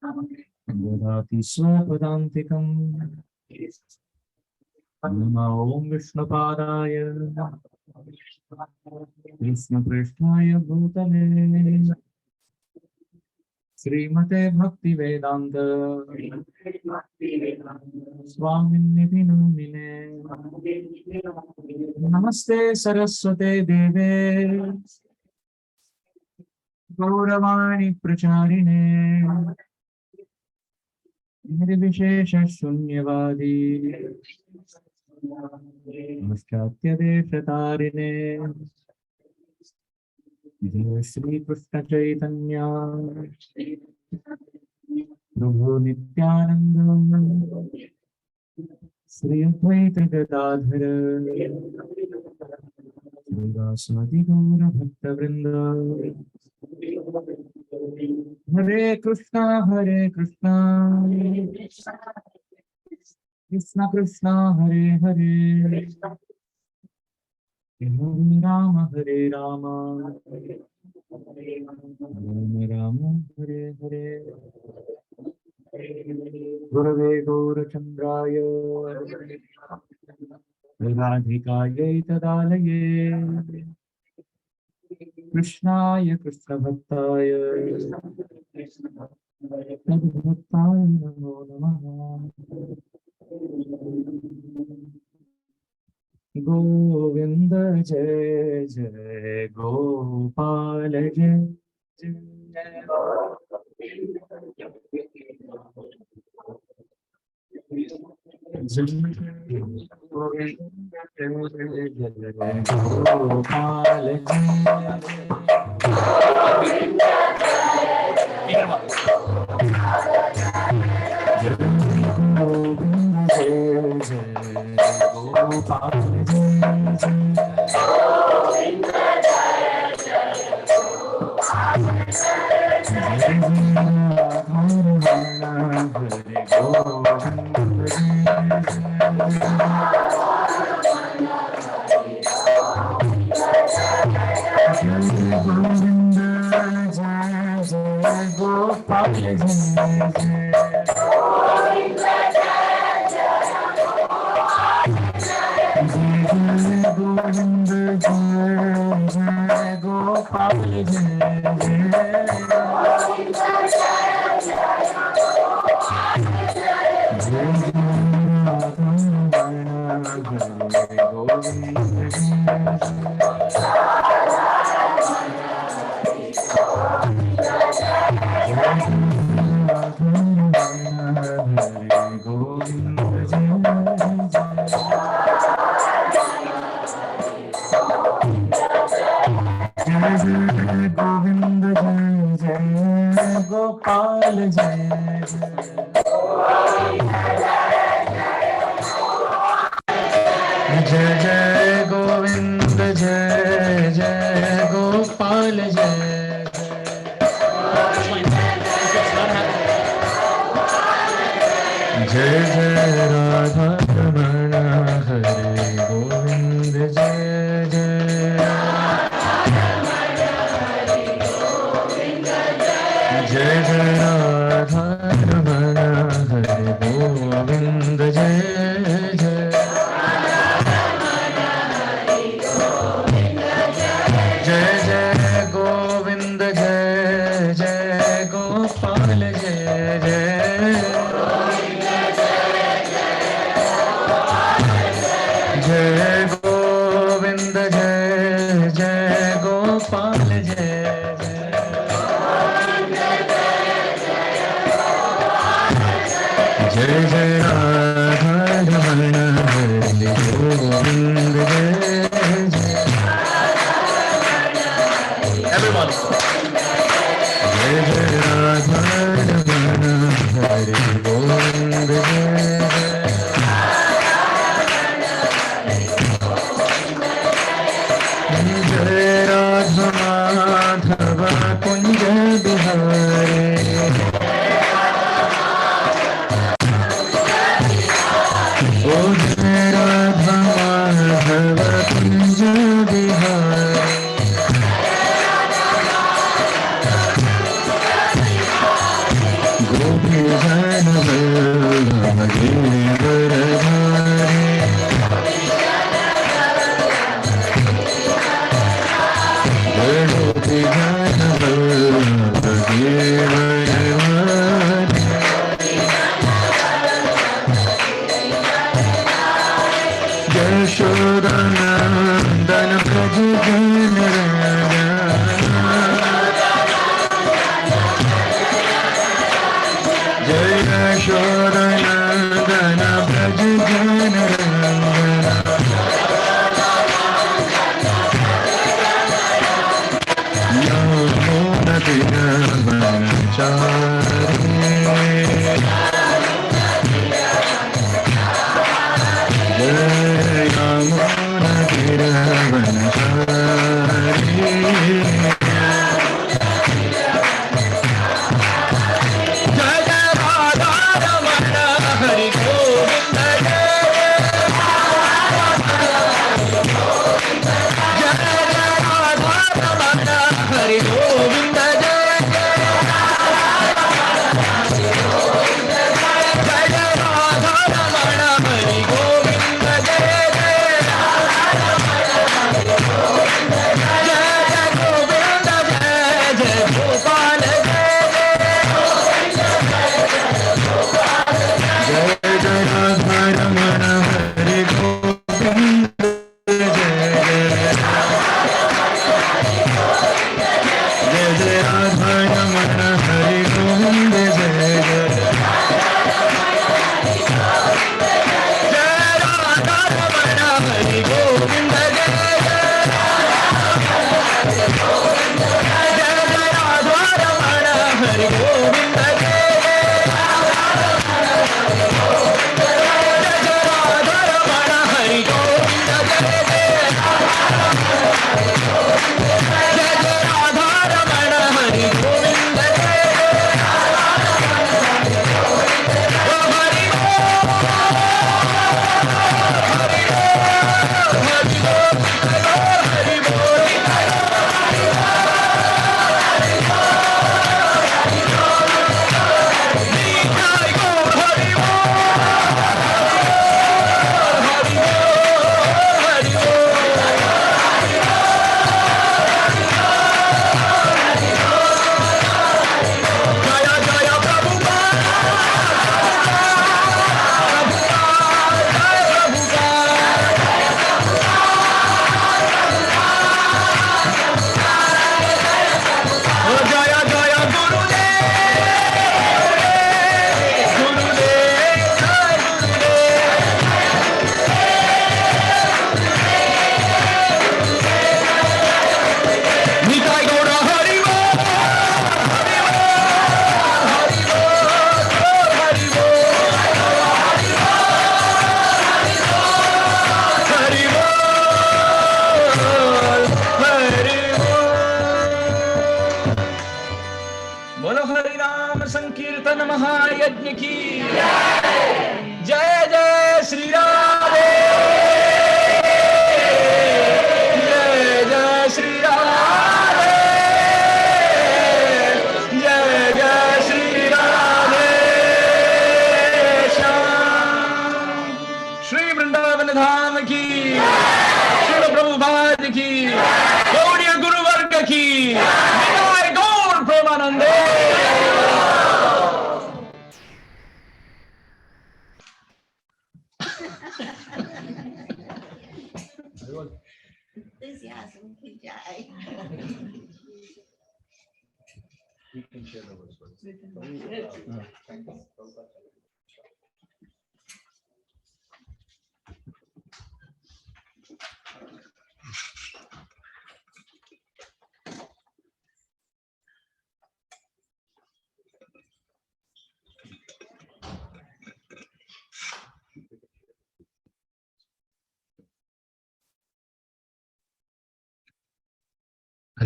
Dadati Swapadantikam Nama Om Vishnupadaya Krishna Krishnaya Bhutale Srimate Bhakti Vedanta Swaminiti Namine Namaste Saraswate Deve Gauravani Pracharine Nirvishesha Shunyavadi Namaskatya Deshatarine Jai Shri Krishna Chaitanya Prabhu Nityananda Sri Advaita Gadadhara Sri Vasadi Gaura Bhakta Vrinda Hare Krishna Krishna Krishna Hare Hare Hare Rama Hare Rama Rama Rama Hare Hare Gurave Gaurachandraya Radhikaya Tadalaye Krishnaya Krishna Bhaktaya Bhaktaya Namo Namaha Govinda Jai Jai Gopal Jai Jai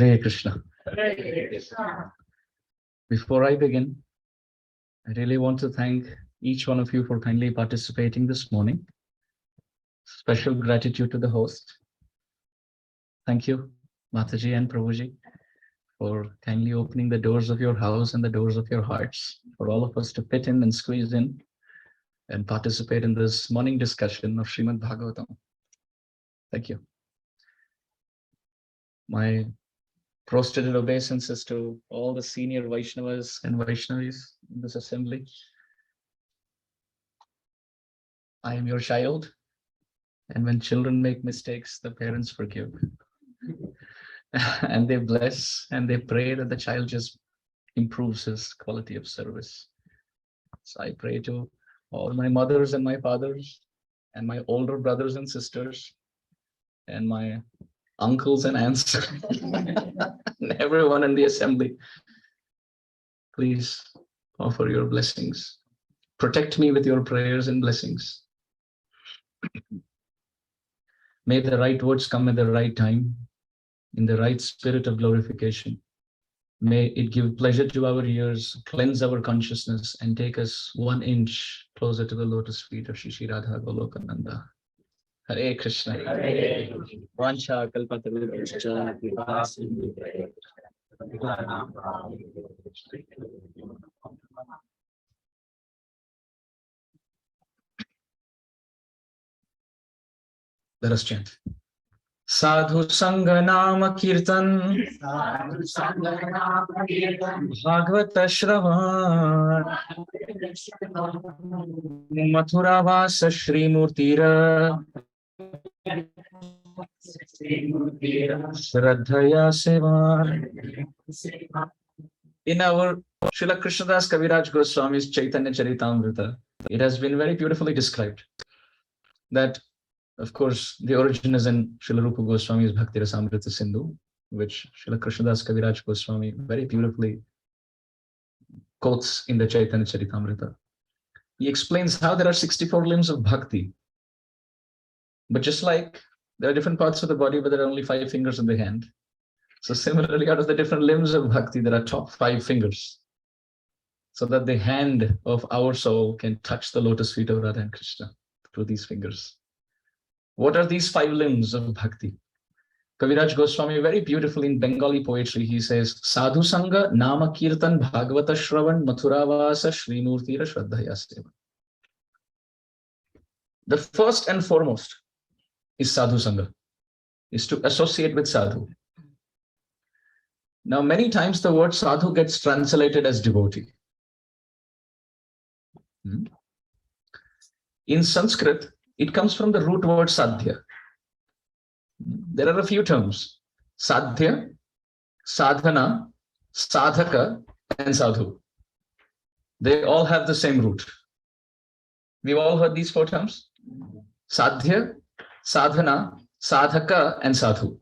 Hare Krishna. Hare Krishna. Before I begin, I really want to thank each one of you for kindly participating this morning. Special gratitude to the host. Thank you, Mataji and Prabhuji, for kindly opening the doors of your house and the doors of your hearts for all of us to fit in and squeeze in and participate in this morning discussion of Srimad Bhagavatam. Thank you. My prostrated obeisances to all the senior Vaishnavas and Vaishnavis in this assembly. I am your child, and when children make mistakes, the parents forgive. And they bless and they pray that the child just improves his quality of service. So I pray to all my mothers and my fathers and my older brothers and sisters and my uncles and aunts and everyone in the assembly. Please offer your blessings. Protect me with your prayers and blessings. May the right words come at the right time, in the right spirit of glorification. May it give pleasure to our ears, cleanse our consciousness, and take us 1 inch closer to the lotus feet of Shri Radha Goloka Nanda. Hare Krishna. Hare Vancha kalpatarubhascha kripa sindhu. Let us chant. Sadhu-Sanga Nama Kirtan Bhagavata Shravan Mathura Vasa Shri Murtira Shraddhaya Sevan. In our Srila Krishnadas Kaviraj Goswami's Chaitanya Charitamrita, it has been very beautifully described that, of course, the origin is in Srila Rupa Goswami's Bhakti Rasamrita Sindhu, which Srila Krishnadas Kaviraj Goswami very beautifully quotes in the Chaitanya Charitamrita. He explains how there are 64 limbs of bhakti. But just like there are different parts of the body, but there are only 5 fingers in the hand. So similarly, out of the different limbs of bhakti, there are top 5 fingers, so that the hand of our soul can touch the lotus feet of Radha and Krishna through these fingers. What are these 5 limbs of bhakti? Kaviraj Goswami very beautifully in Bengali poetry, he says, Sadhu-Sanga Nama Kirtan Bhagavata Shravan Mathuravasa Shri Murtira Shraddhaya Seva. The first and foremost is Sadhu-Sanga, is to associate with Sadhu. Now, many times the word Sadhu gets translated as devotee. In Sanskrit, it comes from the root word sadhya. There are a few terms: sadhya, sadhana, sadhaka, and sadhu. They all have the same root. We've all heard these 4 terms: sadhya, sadhana, sadhaka, and sadhu.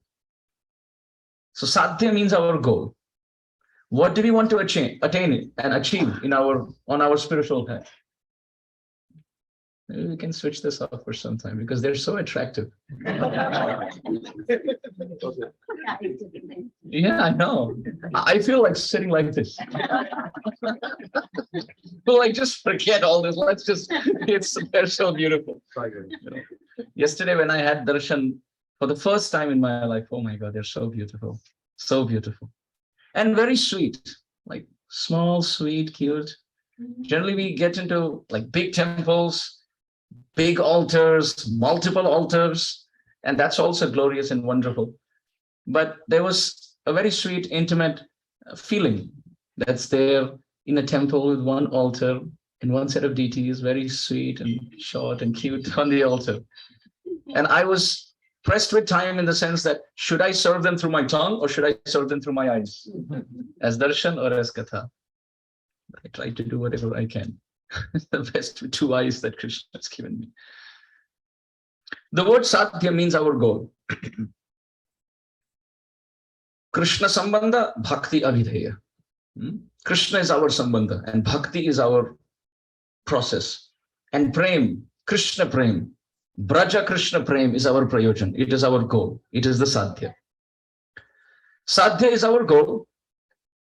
So sadhya means our goal. What do we want to attain and achieve in on our spiritual path? Maybe we can switch this off for some time because they're so attractive. Yeah, I know. I feel like sitting like this. So like, just forget all this. They're so beautiful. Yesterday when I had darshan for the first time in my life, oh my God, they're so beautiful. So beautiful. And very sweet, like small, sweet, cute. Generally we get into like big temples, big altars, multiple altars, and that's also glorious and wonderful. But there was a very sweet, intimate feeling that's there in a temple with one altar and one set of deities, very sweet and short and cute on the altar. And I was pressed with time in the sense that, should I serve them through my tongue or should I serve them through my eyes? As darshan or as katha? I try to do whatever I can. The best with 2 eyes that Krishna has given me. The word sadhya means our goal. Krishna sambandha, bhakti avidheya. Krishna is our sambandha and bhakti is our process. And prem, Krishna prem, Braja Krishna prem is our prayojan. It is our goal. It is the sadhya. Sadhya is our goal.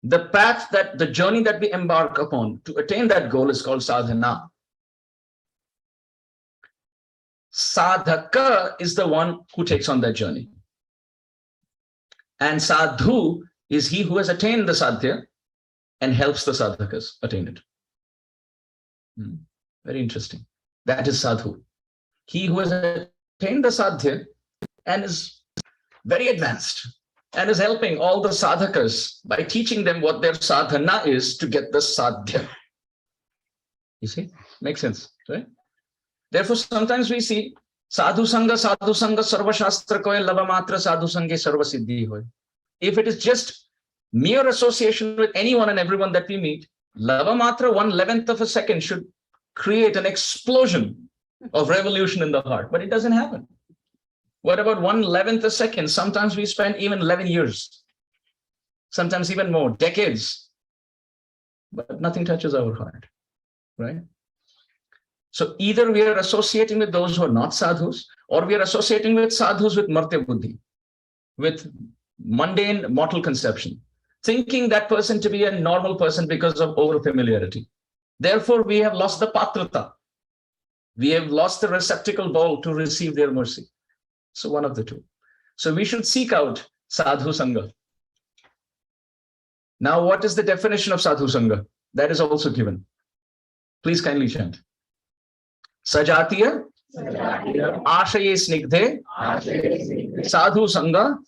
The path, the journey that we embark upon to attain that goal is called sadhana. Sadhaka is the one who takes on that journey. And sadhu is he who has attained the sadhya and helps the sadhakas attain it. Very interesting. That is sadhu. He who has attained the sadhya and is very advanced and is helping all the sadhakas by teaching them what their sadhana is to get the sadhya. You see, makes sense, right? Therefore, sometimes we see Sadhu-Sanga, Sarva Shastra koye lava matra Sadhu-Sange Sarva Siddhi hoy. If it is just mere association with anyone and everyone that we meet, lava matra 1/11th of a second should create an explosion of revolution in the heart, but it doesn't happen. What about 1/11th a second? Sometimes we spend even 11 years, sometimes even more, decades, but nothing touches our heart, right? So either we are associating with those who are not sadhus, or we are associating with sadhus with martya buddhi, with mundane mortal conception, thinking that person to be a normal person because of over familiarity. Therefore, we have lost the patrata. We have lost the receptacle bowl to receive their mercy. So one of the two. So we should seek out Sadhu-Sanga. Now, what is the definition of Sadhu-Sanga? That is also given. Please kindly chant. Sajatiya, Ashaye Snigdhe, Sadhu-Sanga,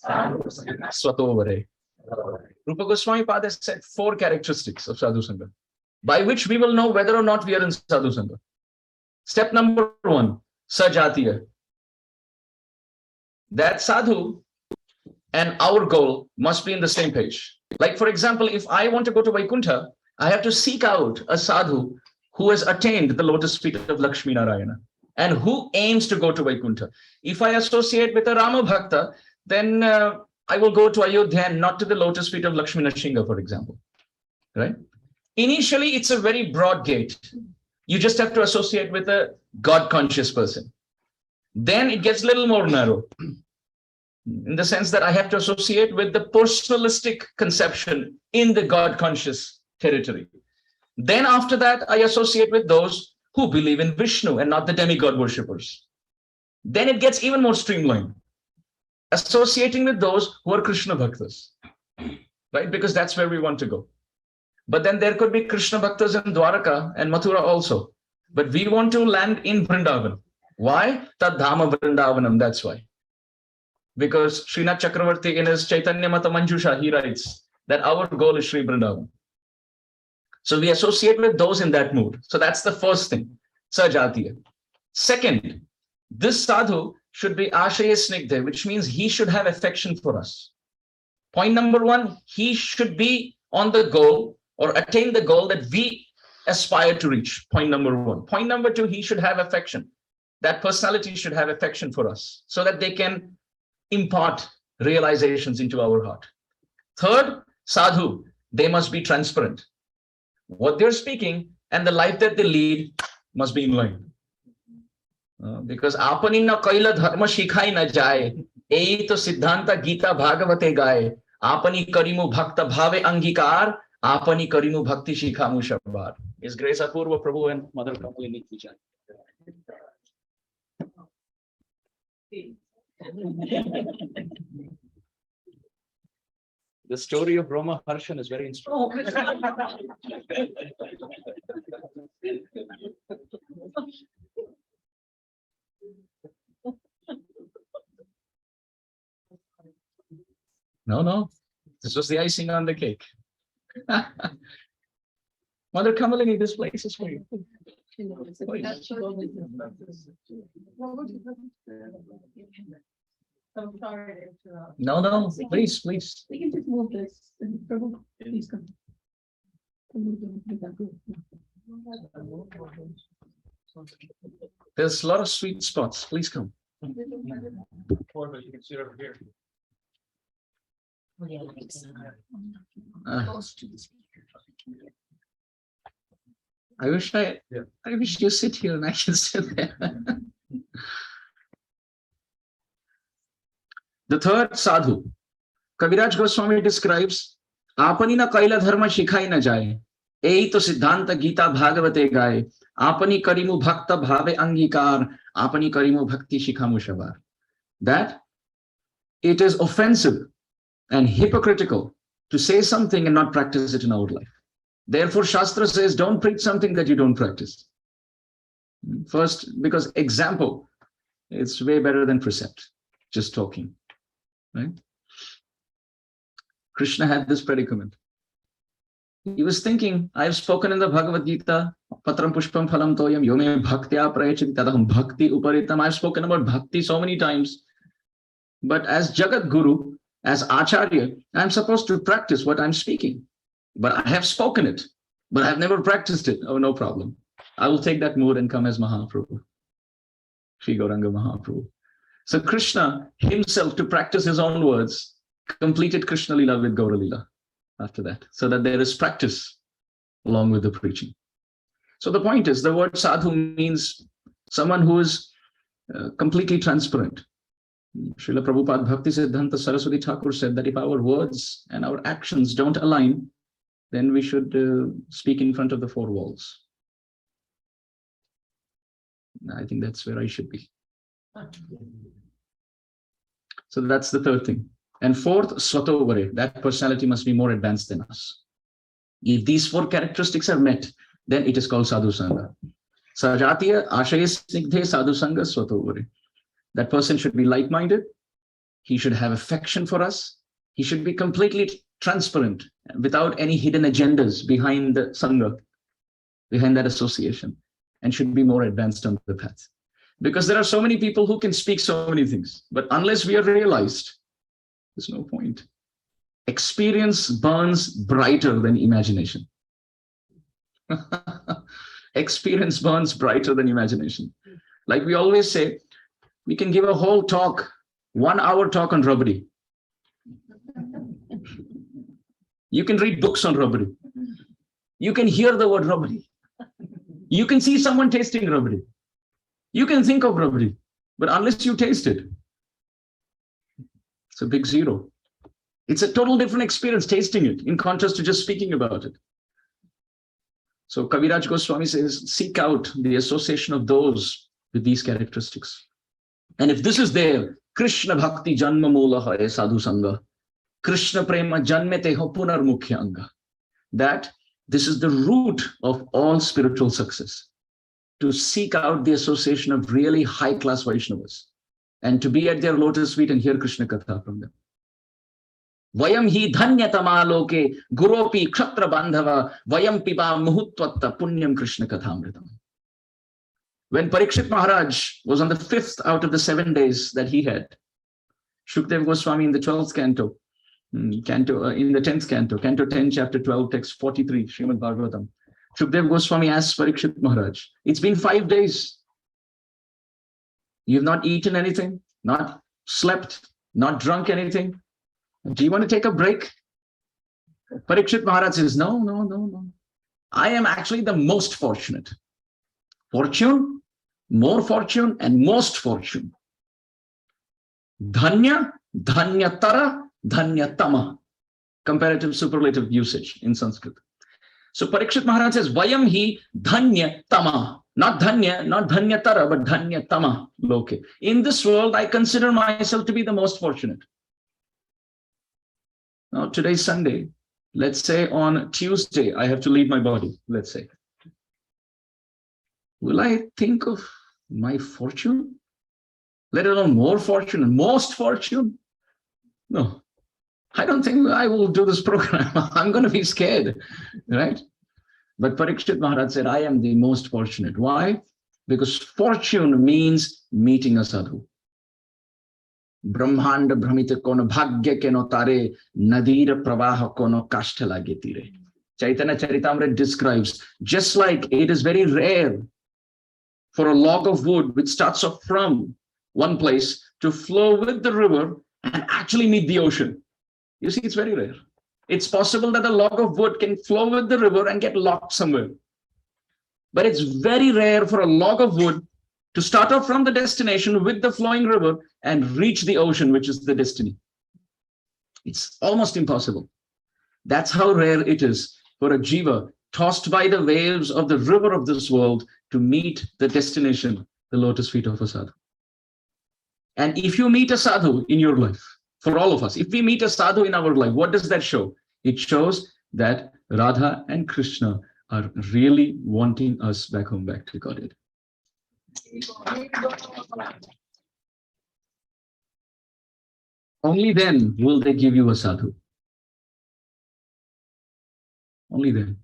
Swatovare. Rupa Goswami Pada said 4 characteristics of Sadhu-Sanga, by which we will know whether or not we are in Sadhu-Sanga. Step number 1, Sajatiya. That sadhu and our goal must be in the same page. Like, for example, if I want to go to Vaikuntha, I have to seek out a sadhu who has attained the lotus feet of Lakshmi Narayana and who aims to go to Vaikuntha. If I associate with a Rama Bhakta, then I will go to Ayodhya and not to the lotus feet of Lakshmi Narsingha, for example, right? Initially, it's a very broad gate. You just have to associate with a God-conscious person. Then it gets a little more narrow in the sense that I have to associate with the personalistic conception in the God-conscious territory. Then after that, I associate with those who believe in Vishnu and not the demigod worshippers. Then it gets even more streamlined, associating with those who are Krishna Bhaktas, right? Because that's where we want to go. But then there could be Krishna Bhaktas in Dwaraka and Mathura also. But we want to land in Vrindavan. Why? Tad Dhama Vrindavanam, that's why. Because Srinath Chakravarti in his Chaitanya Mata Manjusha, he writes that our goal is Sri Vrindavan. So we associate with those in that mood. So that's the first thing, Sajatiya. Second, this sadhu should be Ashaya Snigdhe, which means he should have affection for us. Point number 1, he should be on the goal or attain the goal that we aspire to reach. Point number 1. Point number 2, he should have affection. That personality should have affection for us so that they can impart realizations into our heart. Third, sadhu, they must be transparent. What they're speaking and the life that they lead must be in line. Because apani na kaila dharma shikhai na jaye, ei to siddhanta Gita Bhagavate gaye, apani karimu bhakta bhave angikar, apani karimu bhakti shikhamu shabbar. His Grace Apurva Prabhu and Mother Kamalini Pujan. The story of Roma Harshan is very interesting. No, this was the icing on the cake. Mother Kamalini, this place is for you. I'm sorry to interrupt. No, please. We can just move this. Prabhu, please come. There's a lot of sweet spots. Please come. You can sit over here. I wish you sit here and I can sit there. The third sadhu, Kaviraj Goswami describes, Apani na kaila dharma shikhai na jaye, ei to siddhanta Gita Bhagavate gaye, apani karimu bhakta bhave angikar, apani karimu bhakti shikhamu shabar. That it is offensive and hypocritical to say something and not practice it in our life. Therefore, Shastra says, don't preach something that you don't practice. First, because example, it's way better than precept, just talking, right? Krishna had this predicament. He was thinking, I've spoken in the Bhagavad Gita, Patram Pushpam Phalam Toyam, Yome Bhaktya Prayachiti Tadaham Bhakti Uparitam. I've spoken about bhakti so many times. But as Jagat Guru, as Acharya, I'm supposed to practice what I'm speaking. But I have spoken it, but I've never practiced it. Oh, no problem. I will take that mood and come as Mahaprabhu, Sri Gauranga Mahaprabhu. So Krishna himself, to practice his own words, completed Krishna Lila with Gaura Lila after that, so that there is practice along with the preaching. So the point is, the word sadhu means someone who is completely transparent. Srila Prabhupada Bhakti Siddhanta Saraswati Thakur said that if our words and our actions don't align, then we should speak in front of the four walls. I think that's where I should be. So that's the third thing. And fourth, Swatovare, that personality must be more advanced than us. If these four characteristics are met, then it is called Sadhu-Sanga. Sajatiya Ashaya Snigdhe Sadhu-Sanga Swatovare. That person should be like-minded. He should have affection for us. He should be completely transparent, without any hidden agendas behind the Sangha, behind that association, and should be more advanced on the path. Because there are so many people who can speak so many things, but unless we are realized, there's no point. Experience burns brighter than imagination. Experience burns brighter than imagination. Like we always say, we can give a whole talk, 1 hour talk on rabri. You can read books on rabri. You can hear the word rabri. You can see someone tasting rabri. You can think of rabri, but unless you taste it, it's a big zero. It's a total different experience tasting it, in contrast to just speaking about it. So Kaviraj Goswami says, seek out the association of those with these characteristics. And if this is there, Krishna Bhakti Janma Mula Hai Sadhu-Sanga, Krishna Prema Janmete Ho Punar Mukhya Anga, that this is the root of all spiritual success, to seek out the association of really high-class Vaishnavas and to be at their lotus feet and hear Krishna Katha from them. Vayam hi dhanyatama loke guropi kshatra bandhava vayam piba muhutvatta punyam Krishna Kathamritam. When Parikshit Maharaj was on the 5th out of the 7 days that he had, Sukadeva Goswami in the 12th canto, in the 10th canto, canto 10, chapter 12, text 43, Srimad Bhagavatam, Sukadeva Goswami asks Parikshit Maharaj, it's been 5 days. You've not eaten anything, not slept, not drunk anything. Do you want to take a break? Parikshit Maharaj says, no. I am actually the most fortunate. Fortune, more fortune, and most fortune. Dhanya, dhanyatara, dhanyatama. Comparative superlative usage in Sanskrit. So Parikshit Maharaj says, Vayam hi dhanya tama. Not dhanya, not dhanyatara, but dhanya tama loke. In this world, I consider myself to be the most fortunate. Now, today's Sunday. Let's say on Tuesday, I have to leave my body, let's say. Will I think of my fortune? Let alone more fortune and most fortune? No. I don't think I will do this program. I'm going to be scared, right? But Parikshit Maharaj said, I am the most fortunate. Why? Because fortune means meeting a sadhu. Brahmanda Brahmita kono bhagya keno tare nadira pravaha kono kashta lage tire. Chaitanya Charitamrita describes, just like it is very rare for a log of wood which starts off from one place to flow with the river and actually meet the ocean. You see, it's very rare. It's possible that a log of wood can flow with the river and get locked somewhere. But it's very rare for a log of wood to start off from the destination with the flowing river and reach the ocean, which is the destiny. It's almost impossible. That's how rare it is for a jiva tossed by the waves of the river of this world to meet the destination, the lotus feet of a sadhu. And if you meet a sadhu in your life, for all of us, if we meet a sadhu in our life, what does that show? It shows that Radha and Krishna are really wanting us back home, back to Godhead. Only then will they give you a sadhu. Only then.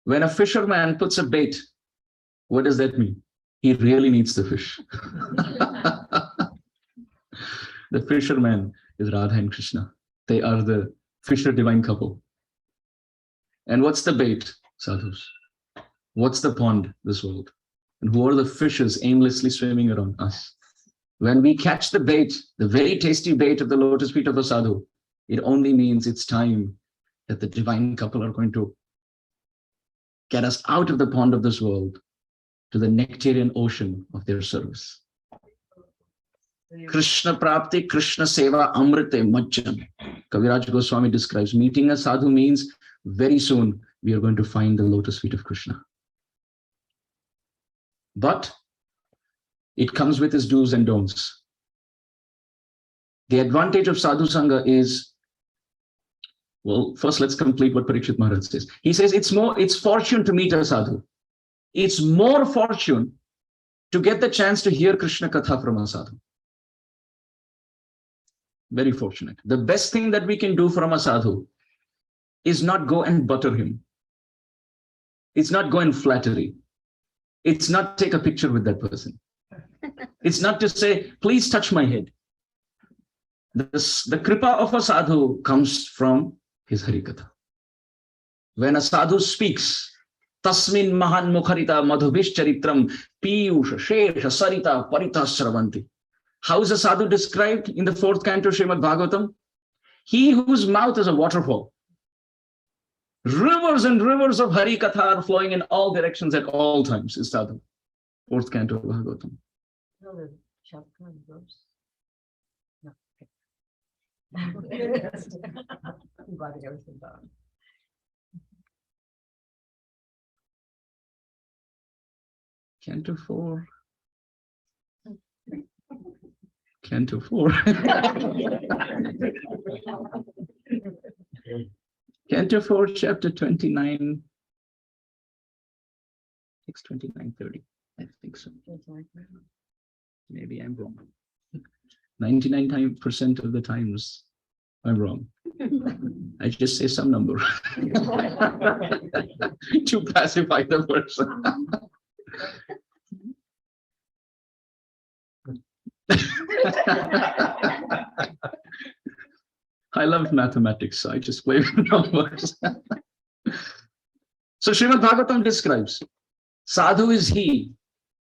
When a fisherman puts a bait, what does that mean? He really needs the fish. The fisherman is Radha and Krishna. They are the fisher divine couple. And what's the bait? Sadhus. What's the pond? This world. And who are the fishes aimlessly swimming around us? When we catch the bait, the very tasty bait of the lotus feet of a sadhu, it only means it's time that the divine couple are going to get us out of the pond of this world to the nectarian ocean of their service. Krishna Prapti, Krishna Seva, Amrite, Majjan. Kaviraj Goswami describes meeting a sadhu means very soon we are going to find the lotus feet of Krishna. But it comes with its do's and don'ts. The advantage of Sadhu-Sanga is, well, first let's complete what Parikshit Maharaj says. He says it's fortune to meet a sadhu. It's more fortune to get the chance to hear Krishna Katha from a sadhu. Very fortunate. The best thing that we can do from a sadhu is not go and butter him. It's not go and flattery. It's not take a picture with that person. It's not to say, please touch my head. The kripa of a sadhu comes from his Harikatha. When a sadhu speaks, Tasmin Mahan Mukharita Madhubhish Charitram Piyusha Shesha Sarita Parita Sravanti. How is a sadhu described in the 4th canto Srimad Bhagavatam? He whose mouth is a waterfall. Rivers and rivers of Harikatha are flowing in all directions at all times is sadhu. 4th canto of Bhagavatam. No, the chapter and verse. No. I'm writing everything down. Canto 4. Canto 4. Canto 4, chapter 29. It's 29:30. I think so. Maybe I'm wrong. 99% of the times I'm wrong. I just say some number to pacify the person. I love mathematics, so I just play with numbers. So Srimad Bhagavatam describes, sadhu is he,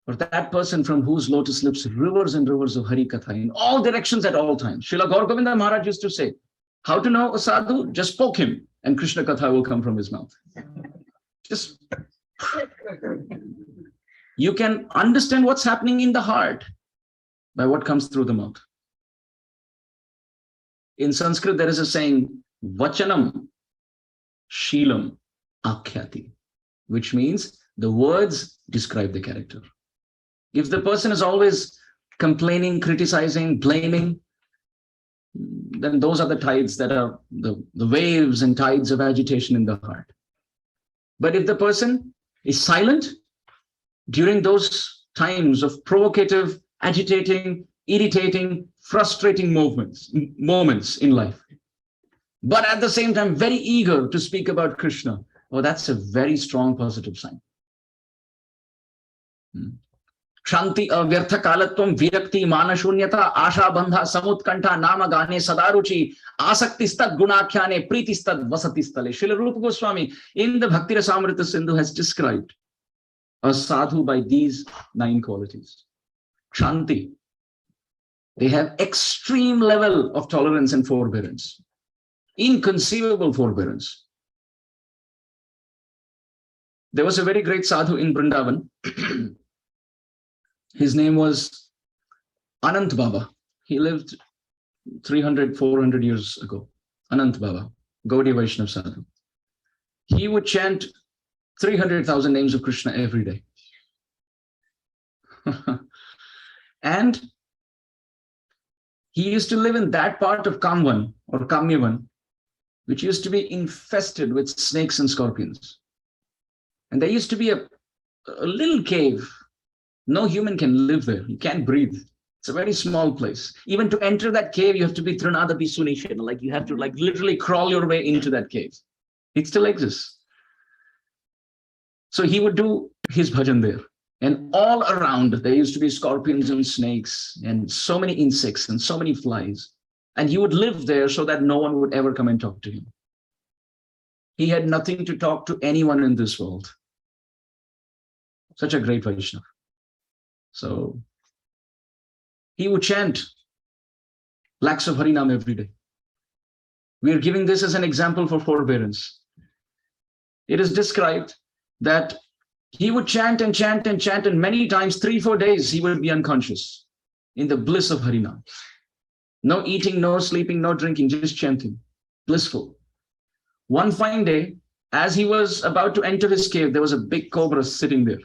or that person from whose lotus lips rivers and rivers of Harikatha in all directions at all times. Srila Gaur Govinda Maharaj used to say, how to know a sadhu? Just poke him and Krishna Katha will come from his mouth. Just, you can understand what's happening in the heart by what comes through the mouth. In Sanskrit, there is a saying, Vachanam, Sheelam, Akhyati, which means the words describe the character. If the person is always complaining, criticizing, blaming, then those are the tides that are the waves and tides of agitation in the heart. But if the person is silent during those times of provocative, agitating, irritating, frustrating moments in life, but at the same time very eager to speak about Krishna, oh, that's a very strong positive sign. Shanti avyartha kalatvam virakti manashunyata asha bandha samutkantha nama gane sadaruchi asaktistat gunakhyane pritistat vasatistale. Srila Rupa Goswami in the Bhakti Rasamrita Sindhu has described a sadhu by these 9 qualities. Shanti, they have extreme level of tolerance and forbearance, inconceivable forbearance. There was a very great sadhu in Vrindavan. His name was Anant Baba. He lived 300, 400 years ago. Anant Baba, Gaudiya Vaishnava sadhu. He would chant 300,000 names of Krishna every day. And he used to live in that part of Kamvan or Kamyavan which used to be infested with snakes and scorpions. And there used to be a little cave. No human can live there. You can't breathe. It's a very small place. Even to enter that cave, you have to be Trinadapi Sunishan. Like you have to like literally crawl your way into that cave. It still exists. So he would do his bhajan there. And all around, there used to be scorpions and snakes and so many insects and so many flies. And he would live there so that no one would ever come and talk to him. He had nothing to talk to anyone in this world. Such a great Vaishnava. So he would chant lakhs of Harinam every day. We are giving this as an example for forbearance. It is described that he would chant and chant and chant, and many times, 3-4 days, he would be unconscious in the bliss of Harinam. No eating, no sleeping, no drinking, just chanting, blissful. One fine day, as he was about to enter his cave, there was a big cobra sitting there.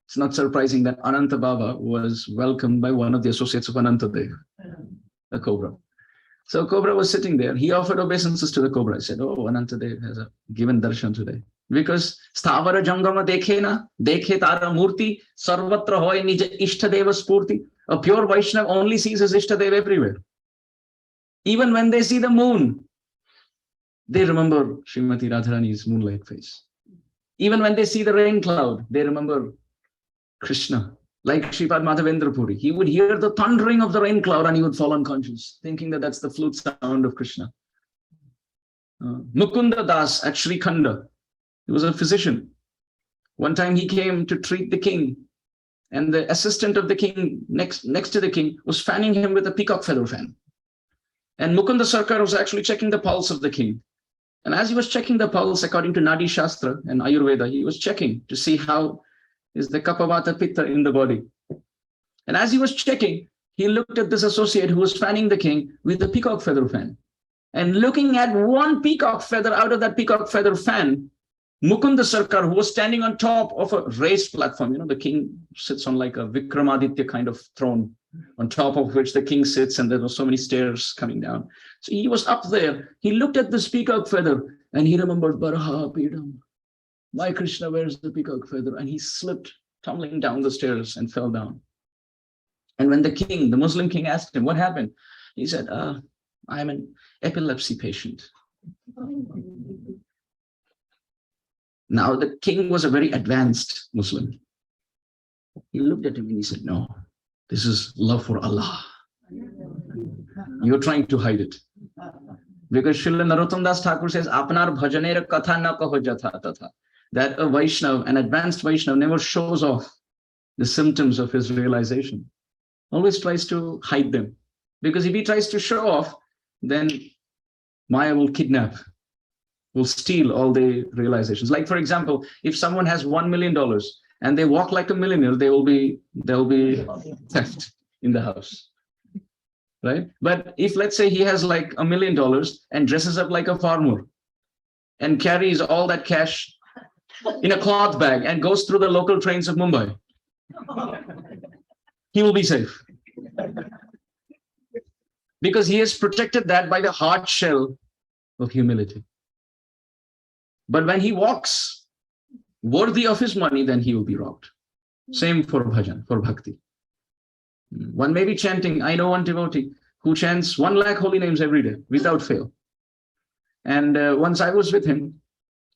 It's not surprising that Ananta Baba was welcomed by one of the associates of Anantadev, the cobra. So Cobra was sitting there. He offered obeisances to the cobra. He said, oh, Anantadev has given darshan today. Because Stavara Jangama dekhe na, dekhe tara murti, sarvatra hoy nija ishtadeva spurti. A pure Vaishnava only sees his Ishtadev everywhere. Even when they see the moon, they remember Srimati Radharani's moonlight face. Even when they see the rain cloud, they remember Krishna. Like Sripad Madhavendra Puri, he would hear the thundering of the rain cloud and he would fall unconscious, thinking that that's the flute sound of Krishna. Mukunda Das at Sri Khanda, he was a physician. One time he came to treat the king, and the assistant of the king next to the king was fanning him with a peacock feather fan. And Mukunda Sarkar was actually checking the pulse of the king. And as he was checking the pulse, according to Nadi Shastra and Ayurveda, he was checking to see how is the Kapavata Pitta in the body. And as he was checking, he looked at this associate who was fanning the king with a peacock feather fan. And looking at one peacock feather out of that peacock feather fan, Mukunda Sarkar, who was standing on top of a raised platform, the king sits on like a Vikramaditya kind of throne, on top of which the king sits, and there were so many stairs coming down. So he was up there. He looked at this peacock feather and he remembered Baraha Pidam. My Krishna wears the peacock feather, and he slipped tumbling down the stairs and fell down. And when the Muslim king asked him, what happened? He said, I'm an epilepsy patient. Now the king was a very advanced Muslim. He looked at him and he said, no, this is love for Allah. You're trying to hide it. Because Srila Narottam Das Thakur says, Apnar bhajaner katha na kaho jatha tatha. That a Vaishnava, an advanced Vaishnava, never shows off the symptoms of his realization. Always tries to hide them. Because if he tries to show off, then Maya will kidnap, will steal all the realizations. Like, for example, if someone has $1 million and they walk like a millionaire, there will be theft in the house. Right? But if, let's say, he has like $1 million and dresses up like a farmer and carries all that cash in a cloth bag and goes through the local trains of Mumbai, he will be safe. Because he has protected that by the hard shell of humility. But when he walks worthy of his money, then he will be robbed. Same for bhajan, for bhakti. One may be chanting. I know one devotee who chants 1 lakh holy names every day without fail. And once I was with him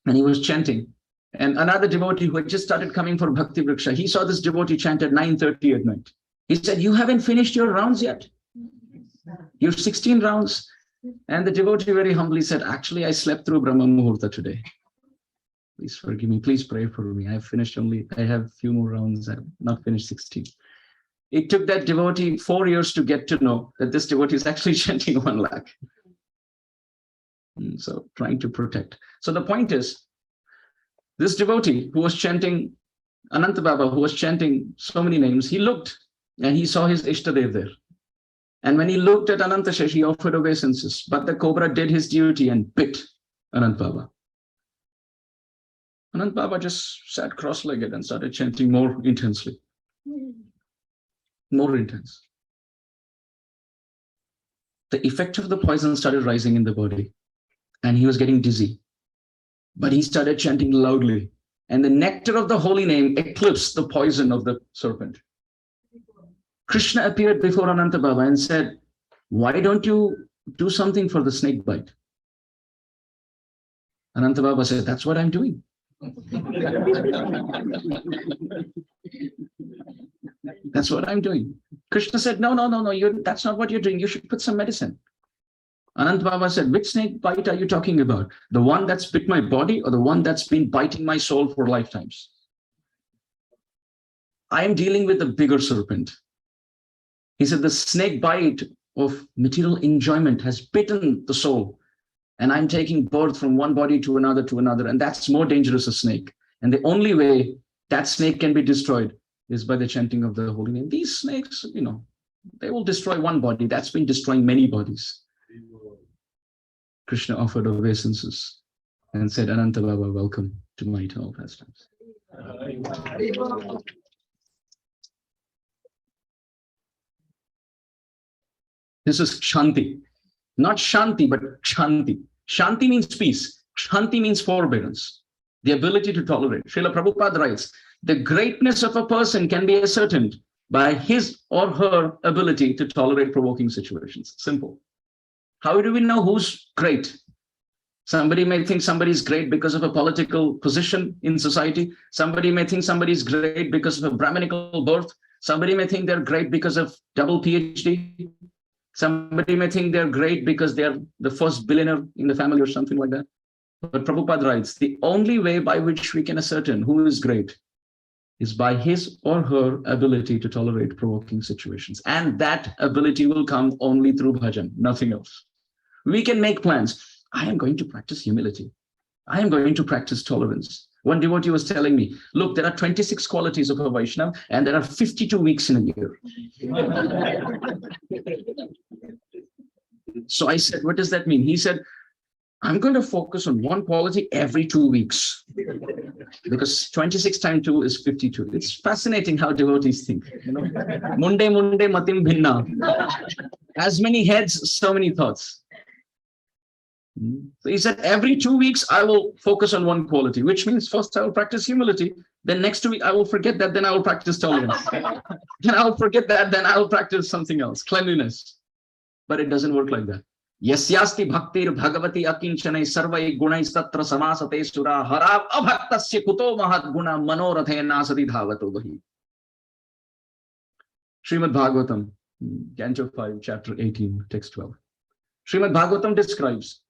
and he was chanting, and another devotee who had just started coming for Bhakti Vriksha, he saw this devotee chant at 9:30 at night. He said, you haven't finished your rounds yet? You're 16 rounds. And the devotee very humbly said, actually, I slept through Brahma Muhurta today. Please forgive me. Please pray for me. I have a few more rounds. I have not finished 16. It took that devotee 4 years to get to know that this devotee is actually chanting 1 lakh. So trying to protect. So the point is, this devotee who was chanting, Ananta Baba, who was chanting so many names, he looked and he saw his Ishtadev there. And when he looked at Ananta Shesh, he offered obeisances, but the cobra did his duty and bit Ananta Baba. Ananta Baba just sat cross-legged and started chanting more intensely. More intense. the effect of the poison started rising in the body and he was getting dizzy. But he started chanting loudly, and the nectar of the holy name eclipsed the poison of the serpent. Krishna appeared before Ananta Baba and said, why don't you do something for the snake bite? Ananta Baba said, that's what I'm doing. That's what I'm doing. Krishna said, no, that's not what you're doing. You should put some medicine. Ananta Baba said, which snake bite are you talking about? The one that's bit my body or the one that's been biting my soul for lifetimes? I am dealing with a bigger serpent. He said, the snake bite of material enjoyment has bitten the soul. And I'm taking birth from one body to another, and that's more dangerous a snake. And the only way that snake can be destroyed is by the chanting of the holy name. These snakes, they will destroy one body. That's been destroying many bodies. Krishna offered obeisances and said, Ananta Baba, welcome to my eternal pastimes. This is Shanti. Not Shanti, but Shanti. Shanti means peace. Shanti means forbearance, the ability to tolerate. Srila Prabhupada writes, the greatness of a person can be ascertained by his or her ability to tolerate provoking situations. Simple. How do we know who's great? Somebody may think somebody's great because of a political position in society. Somebody may think somebody's great because of a Brahminical birth. Somebody may think they're great because of double PhD. Somebody may think they're great because they're the first billionaire in the family or something like that. But Prabhupada writes, the only way by which we can ascertain who is great is by his or her ability to tolerate provoking situations. And that ability will come only through bhajan, nothing else. We can make plans. I am going to practice humility. I am going to practice tolerance. One devotee was telling me, look, there are 26 qualities of a Vaishnava and there are 52 weeks in a year. So I said, what does that mean? He said, I'm going to focus on one quality every 2 weeks because 26 times 2 is 52. It's fascinating how devotees think. Munde matim bhinna. As many heads, so many thoughts. So he said, every 2 weeks, I will focus on one quality, which means first I will practice humility. Then next week, I will forget that. Then I will practice tolerance. Then I will forget that. Then I will practice something else, cleanliness. But it doesn't work like that. Yasyasti bhaktir bhagavati akinchanai sarvai gunai satra samasate sura harav abhaktasya kuto mahat guna manorathe nasati dhavato vahi. Srimad Bhagavatam, Canto 5, Chapter 18, Text 12. Srimad Bhagavatam describes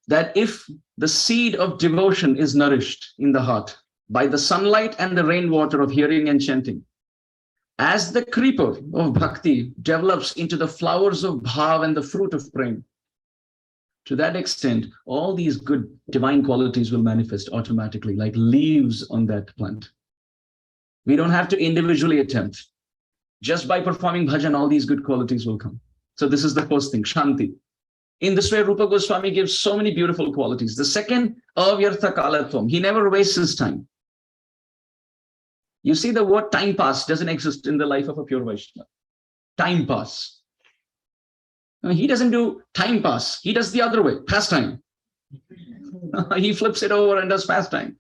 that if the seed of devotion is nourished in the heart by the sunlight and the rainwater of hearing and chanting, as the creeper of bhakti develops into the flowers of bhav and the fruit of prem, to that extent, all these good divine qualities will manifest automatically like leaves on that plant. We don't have to individually attempt. Just by performing bhajan, all these good qualities will come. So this is the first thing, Shanti. In this way, Rupa Goswami gives so many beautiful qualities. The second, avyartha kalatvam. He never wastes his time. You see, the word time pass doesn't exist in the life of a pure Vaishnava. Time pass. He doesn't do time pass. He does the other way, pastime. He flips it over and does pastime.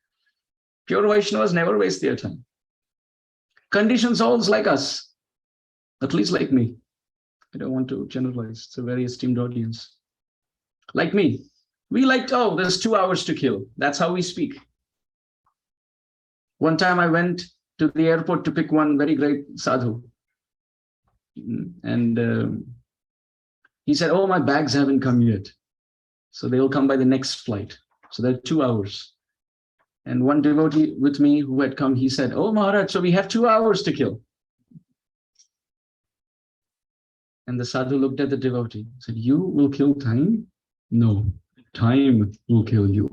Pure Vaishnavas never waste their time. Conditioned souls like us, at least like me. I don't want to generalize. It's a very esteemed audience. Like me, we like, oh, there's 2 hours to kill. That's how we speak. One time I went to the airport to pick one very great sadhu. And he said, oh, my bags haven't come yet. So they will come by the next flight. So there are 2 hours. And one devotee with me who had come, he said, oh, Maharaj, so we have 2 hours to kill. And the sadhu looked at the devotee and said, you will kill time? No, time will kill you.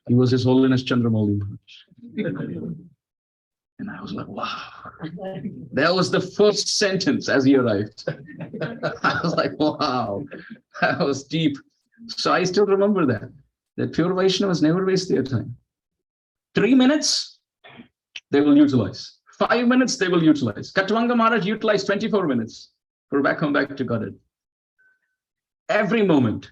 He was His Holiness Chandramauli Maharaj. And I was like, wow. That was the first sentence as he arrived. I was like, wow, that was deep. So I still remember that pure Vaishnavas never waste their time. 3 minutes, they will utilize. 5 minutes they will utilize. Katwanga Maharaj utilized 24 minutes for back to Godhead. Every moment.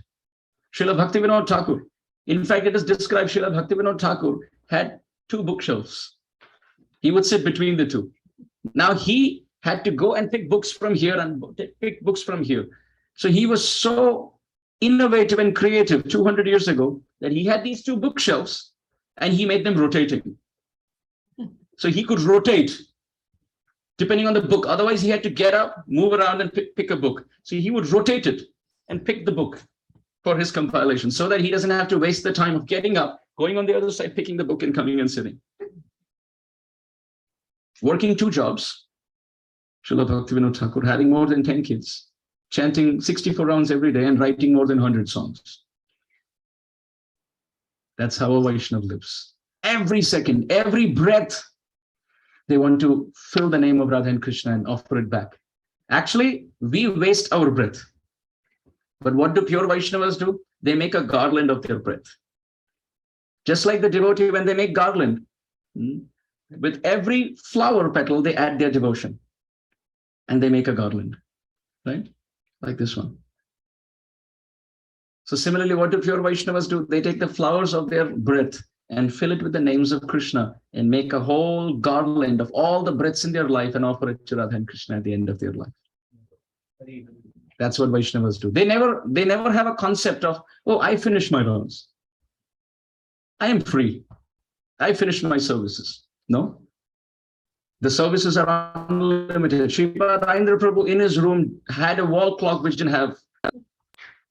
Srila Bhaktivinoda Thakur. In fact, it is described Srila Bhaktivinoda Thakur had 2 bookshelves. He would sit between the 2. Now he had to go and pick books from here and pick books from here. So he was so innovative and creative 200 years ago that he had these 2 bookshelves and he made them rotating. So he could rotate depending on the book. Otherwise, he had to get up, move around and pick a book. So he would rotate it and pick the book for his compilation so that he doesn't have to waste the time of getting up, going on the other side, picking the book and coming and sitting. Working 2 jobs. Srila Bhaktivinoda Thakur having more than 10 kids, chanting 64 rounds every day and writing more than 100 songs. That's how a Vaishnava lives. Every second, every breath, they want to fill the name of Radha and Krishna and offer it back. Actually, we waste our breath. But what do pure Vaishnavas do? They make a garland of their breath. Just like the devotee, when they make garland, with every flower petal, they add their devotion. And they make a garland, right? Like this one. So similarly, what do pure Vaishnavas do? They take the flowers of their breath and fill it with the names of Krishna and make a whole garland of all the breaths in their life and offer it to Radha and Krishna at the end of their life. That's what Vaishnavas do. They never have a concept of, oh, I finished my rounds. I am free. I finished my services. No. The services are unlimited. Sripad Amarendra Prabhu in his room had a wall clock which didn't have,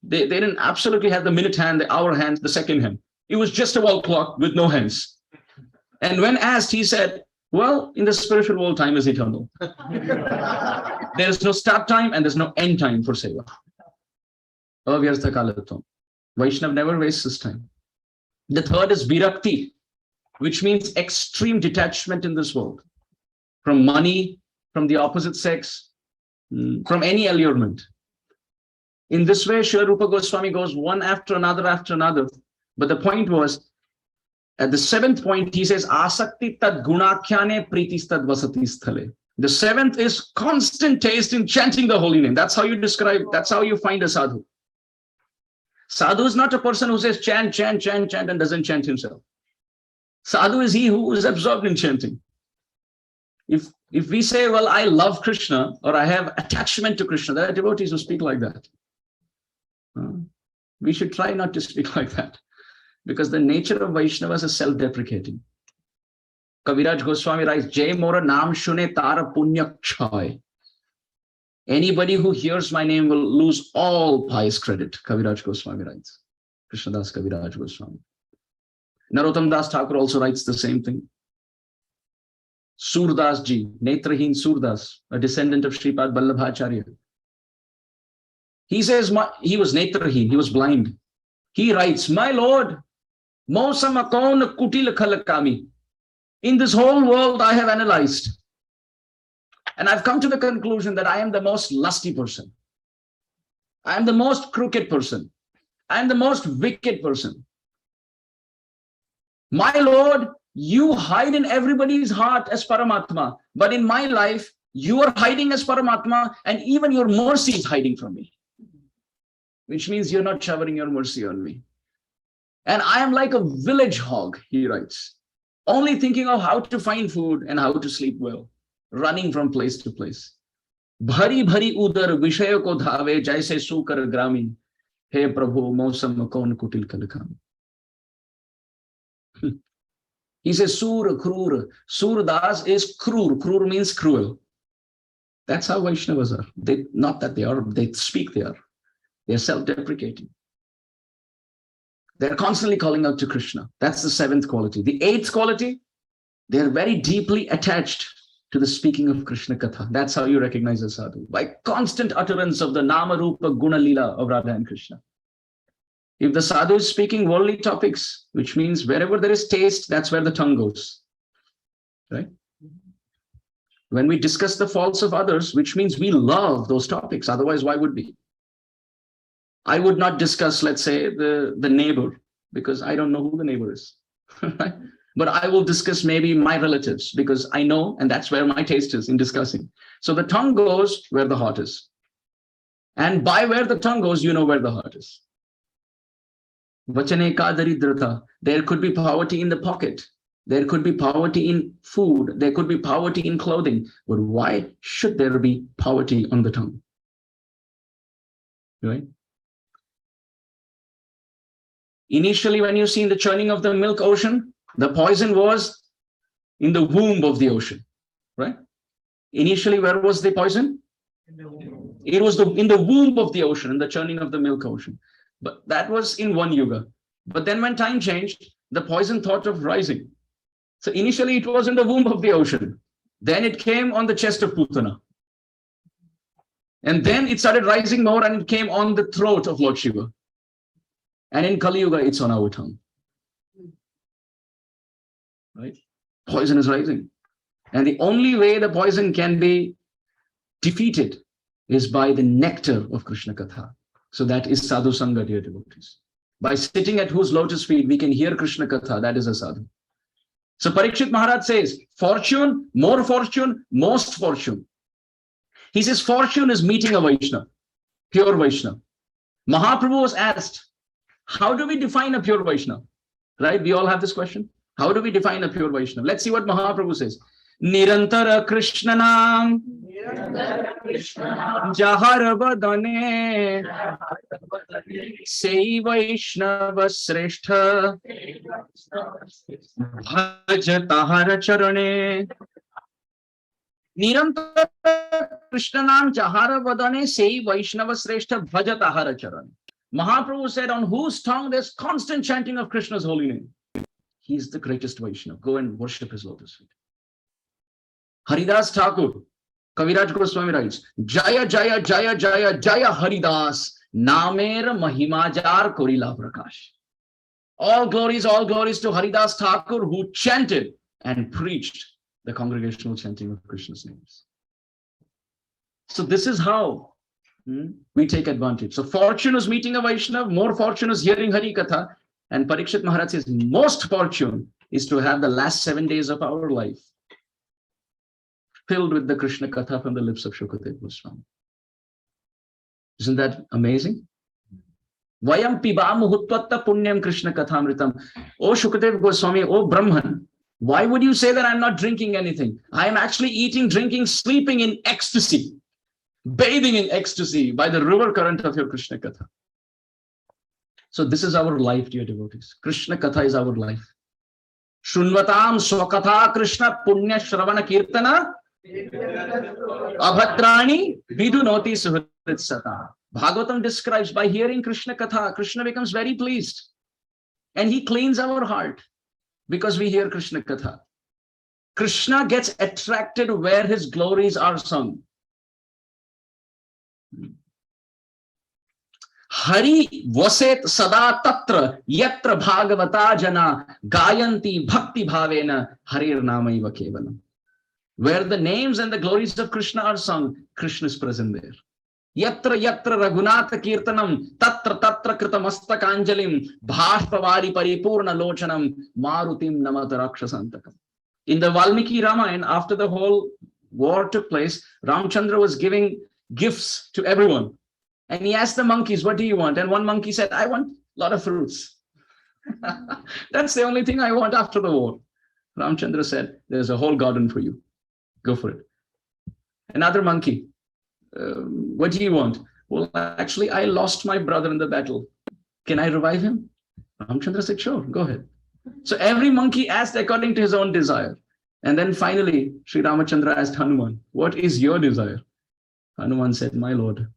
they didn't absolutely have the minute hand, the hour hand, the second hand. It was just a wall clock with no hands. And when asked, he said, well, in the spiritual world, time is eternal. There is no start time and there's no end time for seva. Avyartha kalatam. Vaishnav never wastes his time. The third is virakti, which means extreme detachment in this world. From money, from the opposite sex, from any allurement. In this way, Srila Rupa Goswami goes one after another. But the point was, at the 7th point, he says, Asakti tad gunakhyane pritis tad vasati sthale. The 7th is constant taste in chanting the holy name. That's how you describe, that's how you find a sadhu. Sadhu is not a person who says chant, chant, chant, chant and doesn't chant himself. Sadhu is he who is absorbed in chanting. If we say, well, I love Krishna or I have attachment to Krishna, there are devotees who speak like that. We should try not to speak like that because the nature of Vaishnavas is self-deprecating. Kaviraj Goswami writes, Jai Mora Naam Shune Tara Punya Kshay. Anybody who hears my name will lose all pious credit. Kaviraj Goswami writes. Krishnadas Kaviraj Goswami. Narottam Das Thakur also writes the same thing. Surdas ji, Netrahin Surdas, a descendant of Sripad Vallabhacharya. He says, he was Netrahin, he was blind. He writes, my Lord, Mausam Akon Kutil Khalakami. In this whole world I have analyzed. And I've come to the conclusion that I am the most lusty person. I am the most crooked person. I am the most wicked person. My Lord, you hide in everybody's heart as Paramatma, but in my life, you are hiding as Paramatma, and even your mercy is hiding from me. Which means you're not showering your mercy on me. And I am like a village hog, he writes, only thinking of how to find food and how to sleep well, running from place to place. Bhari bhari udar vishayo ko dhave jaise sukar grami. Hey Prabhu, mausam kon kutil kalakam. He says, Sur, Krur. Surdas is Krur. Krur means cruel. That's how Vaishnavas are. Not that they are, they speak they are. They're self-deprecating. They're constantly calling out to Krishna. That's the 7th quality. The 8th quality, they're very deeply attached to the speaking of Krishna Katha. That's how you recognize a sadhu. By constant utterance of the Nama Rupa Guna Lila of Radha and Krishna. If the sadhu is speaking worldly topics, which means wherever there is taste, that's where the tongue goes, right? When we discuss the faults of others, which means we love those topics, otherwise why would we? I would not discuss, let's say, the neighbor, because I don't know who the neighbor is. but I will discuss maybe my relatives because I know, and that's where my taste is in discussing. So the tongue goes where the heart is. And by where the tongue goes, you know where the heart is. Vachane ka daridrata. There could be poverty in the pocket. There could be poverty in food. There could be poverty in clothing. But why should there be poverty on the tongue? Right? Initially, when you see in the churning of the milk ocean, the poison was in the womb of the ocean, right? Initially, where was the poison? It was in the womb of the ocean, in the churning of the milk ocean. But that was in one yuga. But then when time changed, the poison thought of rising. So initially, it was in the womb of the ocean. Then it came on the chest of Putana. And then it started rising more and it came on the throat of Lord Shiva. And in Kali Yuga, it's on our tongue. Right? Poison is rising. And the only way the poison can be defeated is by the nectar of Krishna Katha. So that is Sadhu-Sanga, dear devotees. By sitting at whose lotus feet we can hear Krishna Katha, that is a sadhu. So Parikshit Maharaj says, fortune, more fortune, most fortune. He says fortune is meeting a Vaishnava, pure Vaishnava. Mahaprabhu was asked, how do we define a pure Vaishnava? Right? We all have this question. How do we define a pure Vaishnava? Let's see what Mahaprabhu says. Nirantara Krishnanam Jahar Vadane Sei Vaishnava Sreshtha Bhajatahara Charane. Nirantara Krishnanam Jahar Vadane Sei Vaishnava Sreshtha Bhajatahara Charane. Mahaprabhu said, on whose tongue there's constant chanting of Krishna's holy name. He is the greatest Vaishnava. Go and worship his lotus feet. Haridas Thakur, Kaviraj Goswami writes, Jaya Jaya Jaya Jaya Jaya Haridas, Namer Mahimajar Korila Prakash. All glories to Haridas Thakur, who chanted and preached the congregational chanting of Krishna's names. So this is how we take advantage. So fortune is meeting a Vaishnava, more fortune is hearing Hari Katha, and Parikshit Maharaj says most fortune is to have the last 7 days of our life filled with the Krishna Katha from the lips of Sukadeva Goswami. Isn't that amazing? Vayam pibam hutpatta punyam Krishna Kathamritam. Oh Sukadeva Goswami, oh Brahman, why would you say that I'm not drinking anything? I am actually eating, drinking, sleeping in ecstasy, bathing in ecstasy by the river current of your Krishna Katha. So this is our life, dear devotees. Krishna Katha is our life. Shunvatam swakatha Krishna punya shravana kirtana abhadrani vidunoti suhritsata. Bhagavatam describes by hearing Krishna Katha, Krishna becomes very pleased. And he cleans our heart because we hear Krishna Katha. Krishna gets attracted where his glories are sung. Hari vaset sada tatra yatra bhagavata jana gayanti bhakti bhavena harir namaiva kevalam. Where the names and the glories of Krishna are sung, Krishna is present there. Yatra yatra raghunatha kirtanam tatra tatra kritamastakanjalim bhashpavari paripurna lochanam marutim namata rakshasantakam. In the Valmiki Ramayana, after the whole war took place, Ramchandra was giving gifts to everyone. And he asked the monkeys, what do you want? And one monkey said, I want a lot of fruits. That's the only thing I want after the war. Ramchandra said, there's a whole garden for you. Go for it. Another monkey, what do you want? Well, actually, I lost my brother in the battle. Can I revive him? Ramchandra said, sure, go ahead. So every monkey asked according to his own desire. And then finally, Sri Ramachandra asked Hanuman, what is your desire? Hanuman said, my lord,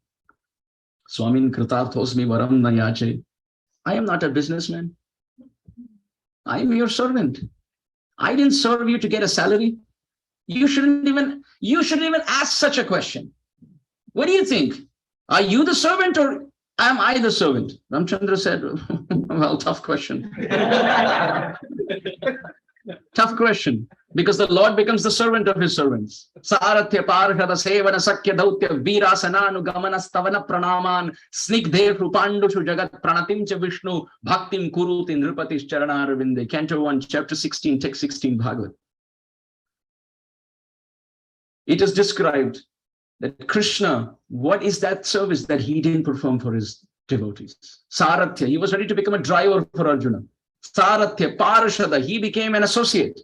Swamin Kritarthosmi Varam Nayache. I am not a businessman. I am your servant. I didn't serve you to get a salary. You shouldn't even ask such a question. What do you think? Are you the servant or am I the servant? Ramchandra said, well, tough question. Tough question. Because the Lord becomes the servant of his servants. Sarathya parshada sevana sakya dautya virasana nugamana stavana pranaman snigdhe rupandushu jagat pranatim cha Vishnu bhaktim kuruti nripatis charanarvinde. Canto 1, chapter 16, text 16, Bhagavad. It is described that Krishna, what is that service that he didn't perform for his devotees? Sarathya, he was ready to become a driver for Arjuna. Sarathya, Parashada, he became an associate.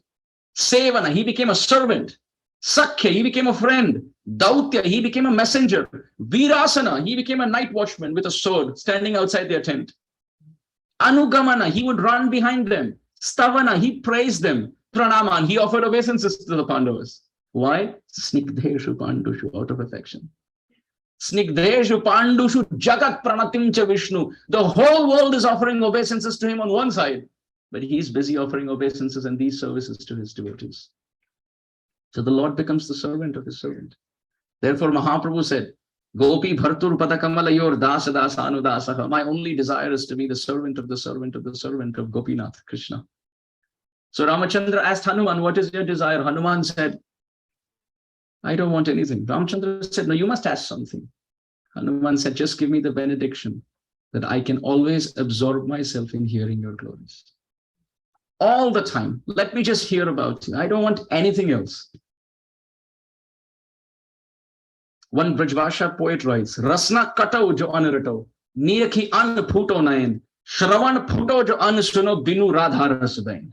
Sevana, he became a servant. Sakhya, he became a friend. Dautya, he became a messenger. Virasana, he became a night watchman with a sword standing outside their tent. Anugamana, he would run behind them. Stavana, he praised them. Pranaman, he offered obeisances to the Pandavas. Why? Snigdheshu Pandushu, out of affection. Snigdheshu Pandushu Jagat Pranatim cha Vishnu. The whole world is offering obeisances to him on one side, but he's busy offering obeisances and these services to his devotees. So the Lord becomes the servant of his servant. Therefore, Mahaprabhu said, Gopi Bhartur Padakamalayor Dasa Dasa Anudasaha. My only desire is to be the servant of the servant of the servant of Gopinath, Krishna. So Ramachandra asked Hanuman, what is your desire? Hanuman said, I don't want anything. Ramachandra said, no, you must ask something. Hanuman said, just give me the benediction that I can always absorb myself in hearing your glories. All the time. Let me just hear about you. I don't want anything else. One Brajvasha poet writes, Rasna katau jo anarato, niyakhi an phuto nayan, shravan phuto jo an suno binu radha rasdain.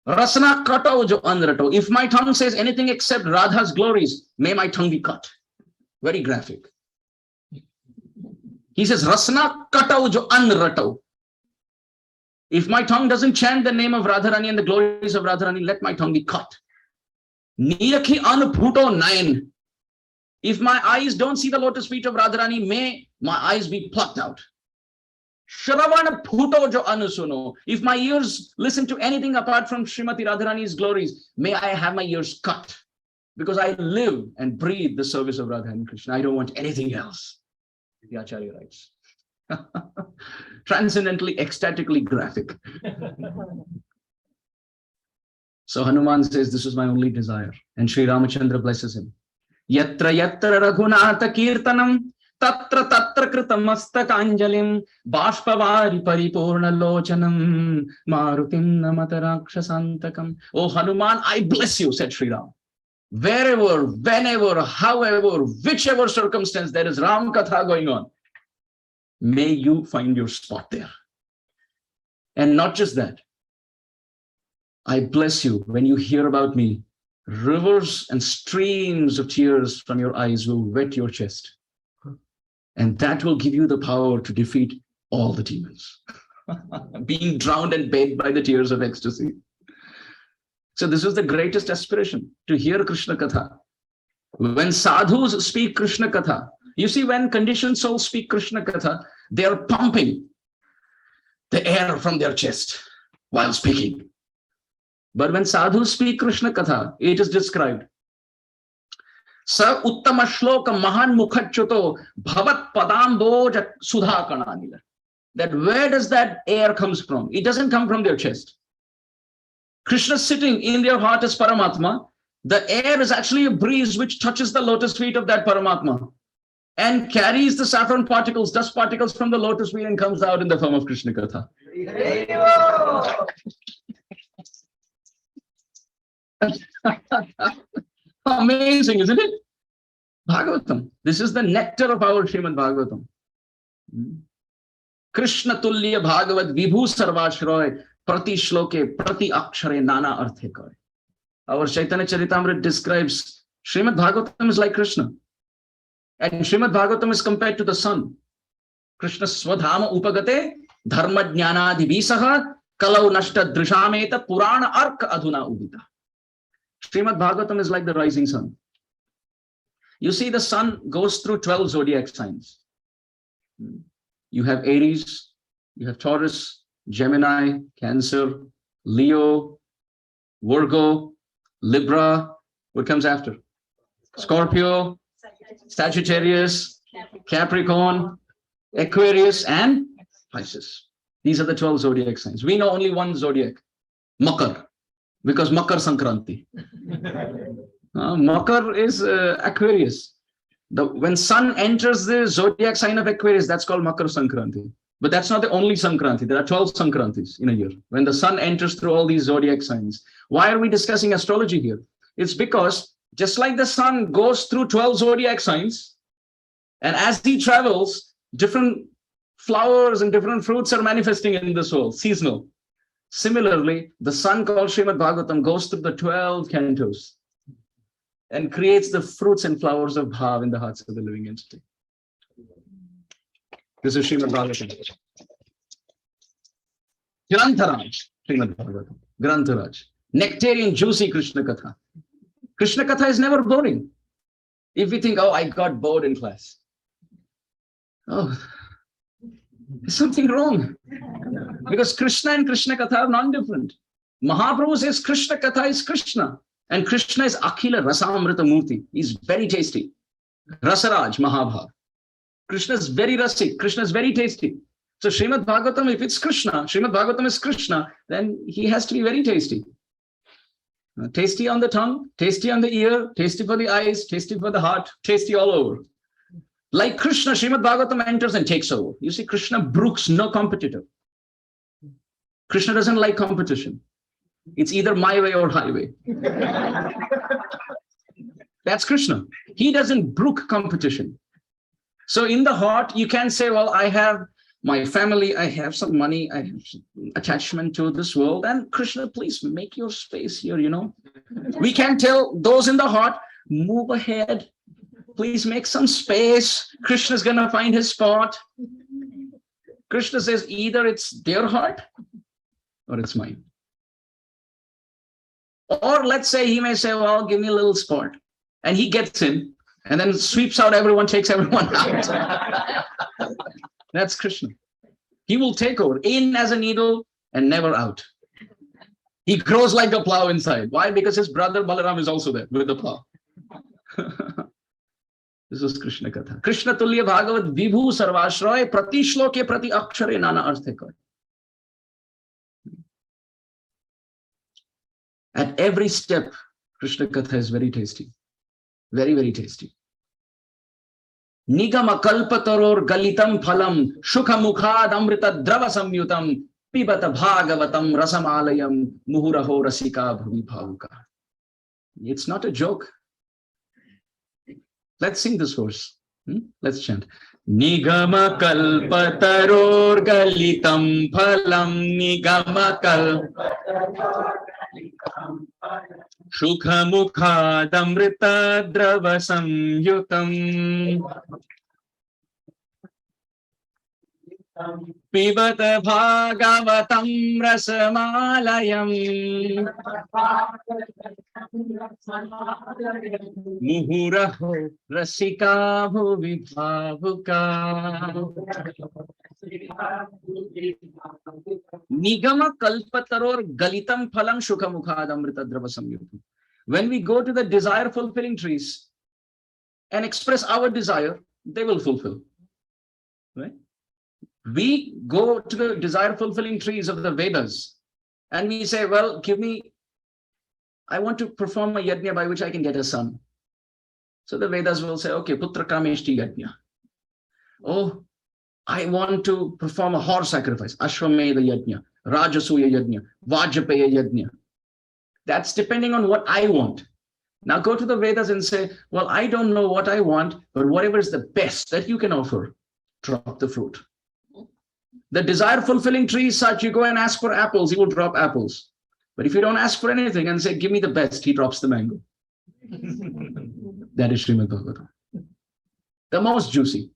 Rasna katau jo anrato. If my tongue says anything except Radha's glories, may my tongue be cut. Very graphic. He says, Rasna katau jo anrato. If my tongue doesn't chant the name of Radharani and the glories of Radharani, let my tongue be cut. Niyakhi an phuto nayan. If my eyes don't see the lotus feet of Radharani, may my eyes be plucked out. Shravana phuto jo anusuno. If my ears listen to anything apart from Srimati Radharani's glories, may I have my ears cut. Because I live and breathe the service of Radha and Krishna. I don't want anything else. The Acharya writes. Transcendently, ecstatically graphic. So Hanuman says, this is my only desire. And Sri Ramachandra blesses him. Yatra yatra raghunata kirtanam tatra tatra kritamastaka anjalim bashpavari paripurna lochanam marutim namatarakshasantakam. Oh Hanuman, I bless you, said Sri Ram. Wherever, whenever, however, whichever circumstance there is Ram Katha going on, may you find your spot there. And not just that, I bless you when you hear about me. Rivers and streams of tears from your eyes will wet your chest. And that will give you the power to defeat all the demons. Being drowned and bathed by the tears of ecstasy. So this is the greatest aspiration, to hear Krishna Katha. When sadhus speak Krishna Katha, you see, when conditioned souls speak Krishna Katha, they are pumping the air from their chest while speaking. But when sadhus speak Krishna Katha, it is described. Sa uttama shloka mahan mukhachuto bhavat padamboja sudha kananila. That where does that air comes from? It doesn't come from their chest. Krishna sitting in their heart as Paramatma. The air is actually a breeze which touches the lotus feet of that Paramatma and carries the saffron particles, dust particles from the lotus feet and comes out in the form of Krishna Katha. Amazing, isn't it? Bhagavatam. This is the nectar of our Srimad Bhagavatam. Krishna Tulya Bhagavat Vibhu Sarvashroy Prati Shloke Prati Akshare Nana Arthe Kare. Our Chaitanya Charitamrita describes Srimad Bhagavatam is like Krishna. And Srimad Bhagavatam is compared to the sun. Krishna Swadhama Upagate Dharma Jnana Divisaha Kalau Nashta Drishameta Purana Arka Adhuna Ubita. Srimad Bhagavatam is like the rising sun. You see, the sun goes through 12 zodiac signs. You have Aries, you have Taurus, Gemini, Cancer, Leo, Virgo, Libra. What comes after? Scorpio, Sagittarius, Capricorn, Aquarius, and Pisces. These are the 12 zodiac signs. We know only one zodiac, Makar. because Makar Sankranti. Makar is Aquarius. When sun enters the zodiac sign of Aquarius, that's called Makar Sankranti. But that's not the only Sankranti. There are 12 Sankrantis in a year. When the sun enters through all these zodiac signs. Why are we discussing astrology here? It's because just like the sun goes through 12 zodiac signs, and as he travels, different flowers and different fruits are manifesting in this world, seasonal. Similarly, the sun called Srimad Bhagavatam goes through the 12 cantos and creates the fruits and flowers of Bhav in the hearts of the living entity. This is Srimad Bhagavatam. Grantharaj, Srimad Bhagavatam. Grantharaj. Nectarian, juicy Krishna Katha. Krishna Katha is never boring. If we think, oh, I got bored in class. Oh, there's something wrong. Because Krishna and Krishna Katha are non-different. Mahaprabhu says Krishna Katha is Krishna. And Krishna is Akhila Rasamrita Murti. He's very tasty. Rasaraj Mahabhav. Krishna is very rasik. Krishna is very tasty. So Srimad Bhagavatam, if it's Krishna, Srimad Bhagavatam is Krishna, then he has to be very tasty. Tasty on the tongue, tasty on the ear, tasty for the eyes, tasty for the heart, tasty all over. Like Krishna, Srimad Bhagavatam enters and takes over. You see, Krishna brooks no competitor. Krishna doesn't like competition. It's either my way or highway. That's Krishna. He doesn't brook competition. So in the heart, you can say, well, I have my family, I have some money, I have some attachment to this world, and Krishna, please make your space here, you know. We can tell those in the heart, move ahead, please make some space. Krishna's gonna find his spot. Krishna says either it's their heart or it's mine. Or let's say he may say, well, give me a little spot. And he gets in and then sweeps out everyone, takes everyone out. That's Krishna. He will take over, in as a needle and never out. He grows like a plow inside. Why? Because his brother Balaram is also there with the plow. This is Krishna Katha. Krishna Tulya Bhagavat Vibhu Sarvashroy Prati Shloke Prati Akshare Nana Arthe Kar. At every step, Krishna Katha is very tasty. Very, very tasty. Nigama kalpataror galitam phalam shukha mukhad amrita drava samyutam pibata bhagavatam rasamalayam muhuraho rasika bhavi bhavuka. It's not a joke. Let's sing this verse. Let's chant. Nigama kalpataror galitam phalam nigama kalpataror Shukha mukha damrita drava samyutam Pibata bhagavatam rasamalayam Muhuraho rasika bhuvi bhavuka Nigama kalpataror galitam phalam shukha mukhad amrita drava samyutam. When we go to the desire fulfilling trees and express our desire, they will fulfill. Right? We go to the desire fulfilling trees of the Vedas and we say, well, give me, I want to perform a yajna by which I can get a son. So the Vedas will say, okay, putra kameshti yajna. Oh, I want to perform a horse sacrifice, Ashwamedha yajna, Rajasuya yajna, Vajapaya yajna. That's depending on what I want. Now go to the Vedas and say, well, I don't know what I want, but whatever is the best that you can offer, drop the fruit. The desire fulfilling tree is such, you go and ask for apples, he will drop apples. But if you don't ask for anything and say, give me the best, he drops the mango. That is Srimad Bhagavatam. The most juicy.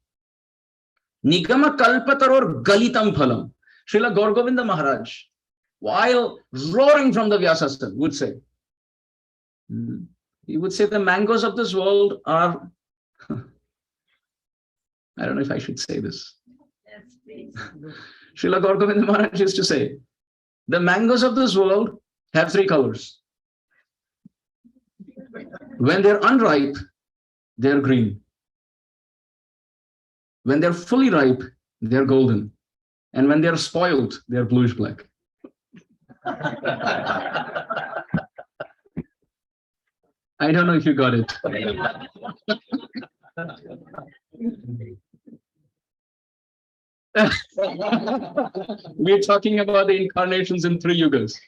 Nigama kalpataror galitam phalam. Srila Gaur Govinda Maharaj, while roaring from the Vyasasana, would say, he would say the mangoes of this world are, I don't know if I should say this. Yes, please. Srila Gaur Govinda Maharaj used to say, the mangoes of this world have three colors. When they're unripe, they're green. When they're fully ripe, they're golden. And when they're spoiled, they're bluish black. I don't know if you got it. We're talking about the incarnations in 3 yugas.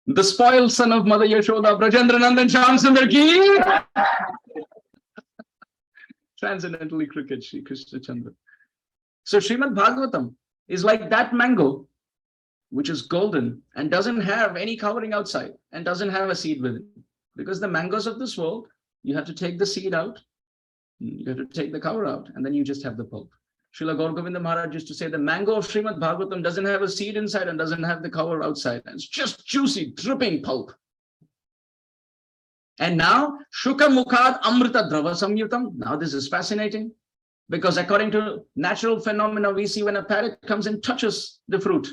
The spoiled son of Mother Yashoda, Brajendra Nandan Shyam Sundar ki. Transcendentally crooked Shri Krishna Chandra. So Srimad Bhagavatam is like that mango, which is golden and doesn't have any covering outside and doesn't have a seed within. Because the mangoes of this world, you have to take the seed out, you have to take the cover out, and then you just have the pulp. Srila Gaur Govinda Maharaj used to say the mango of Srimad Bhagavatam doesn't have a seed inside and doesn't have the cover outside. And it's just juicy, dripping pulp. And now, Shuka Mukhad Amrita Drava Samyutam. Now this is fascinating because according to natural phenomena, we see when a parrot comes and touches the fruit,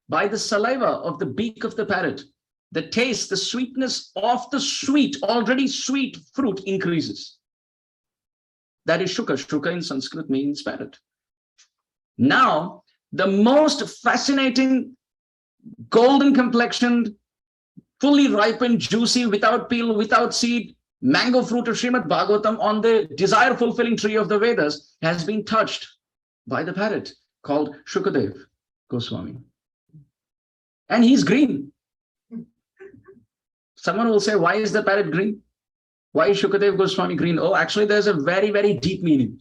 by the saliva of the beak of the parrot, the taste, the sweetness of the sweet, already sweet fruit increases. That is Shuka. Shuka in Sanskrit means parrot. Now, the most fascinating golden complexioned, fully ripened, juicy, without peel, without seed, mango fruit of Srimad Bhagavatam on the desire fulfilling tree of the Vedas has been touched by the parrot called Sukadeva Goswami. And he's green. Someone will say, why is the parrot green? Why is Sukadeva Goswami green? Oh, actually, there's a very, very deep meaning.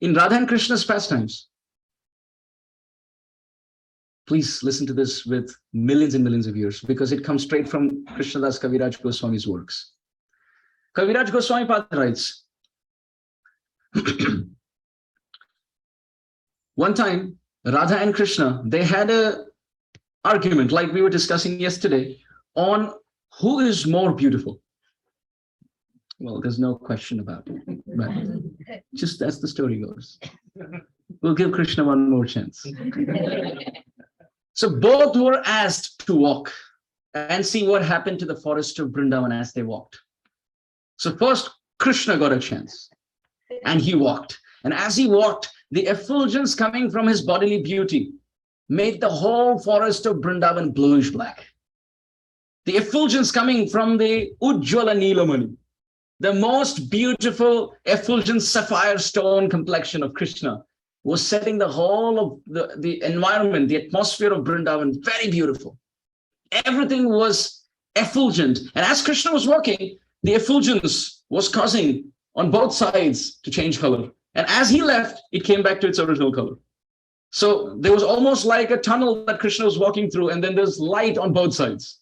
In Radha and Krishna's pastimes, please listen to this with millions and millions of ears because it comes straight from Krishnadas Kaviraj Goswami's works. Kaviraj Goswami Pad writes, one time, Radha and Krishna, they had an argument like we were discussing yesterday on who is more beautiful. Well, there's no question about it, but just as the story goes. We'll give Krishna one more chance. So both were asked to walk and see what happened to the forest of Vrindavan as they walked. So first, Krishna got a chance and he walked. And as he walked, the effulgence coming from his bodily beauty made the whole forest of Vrindavan bluish black. The effulgence coming from the Ujjwala Nilamani, the most beautiful effulgent sapphire stone complexion of Krishna, was setting the whole of the environment, the atmosphere of Vrindavan very beautiful. Everything was effulgent. And as Krishna was walking, the effulgence was causing on both sides to change color. And as he left, it came back to its original color. So there was almost like a tunnel that Krishna was walking through, and then there's light on both sides.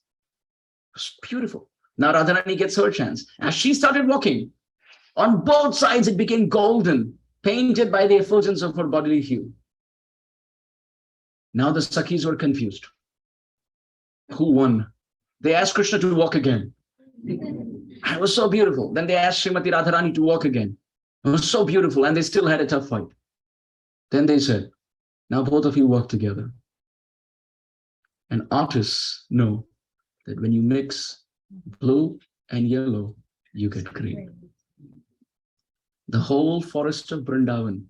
It was beautiful. Now Radharani gets her chance. As she started walking, on both sides it became golden, painted by the effulgence of her bodily hue. Now the Sakhis were confused. Who won? They asked Krishna to walk again. It was so beautiful. Then they asked Srimati Radharani to walk again. It was so beautiful, and they still had a tough fight. Then they said, now both of you work together. And artists know that when you mix blue and yellow, you get green. The whole forest of Vrindavan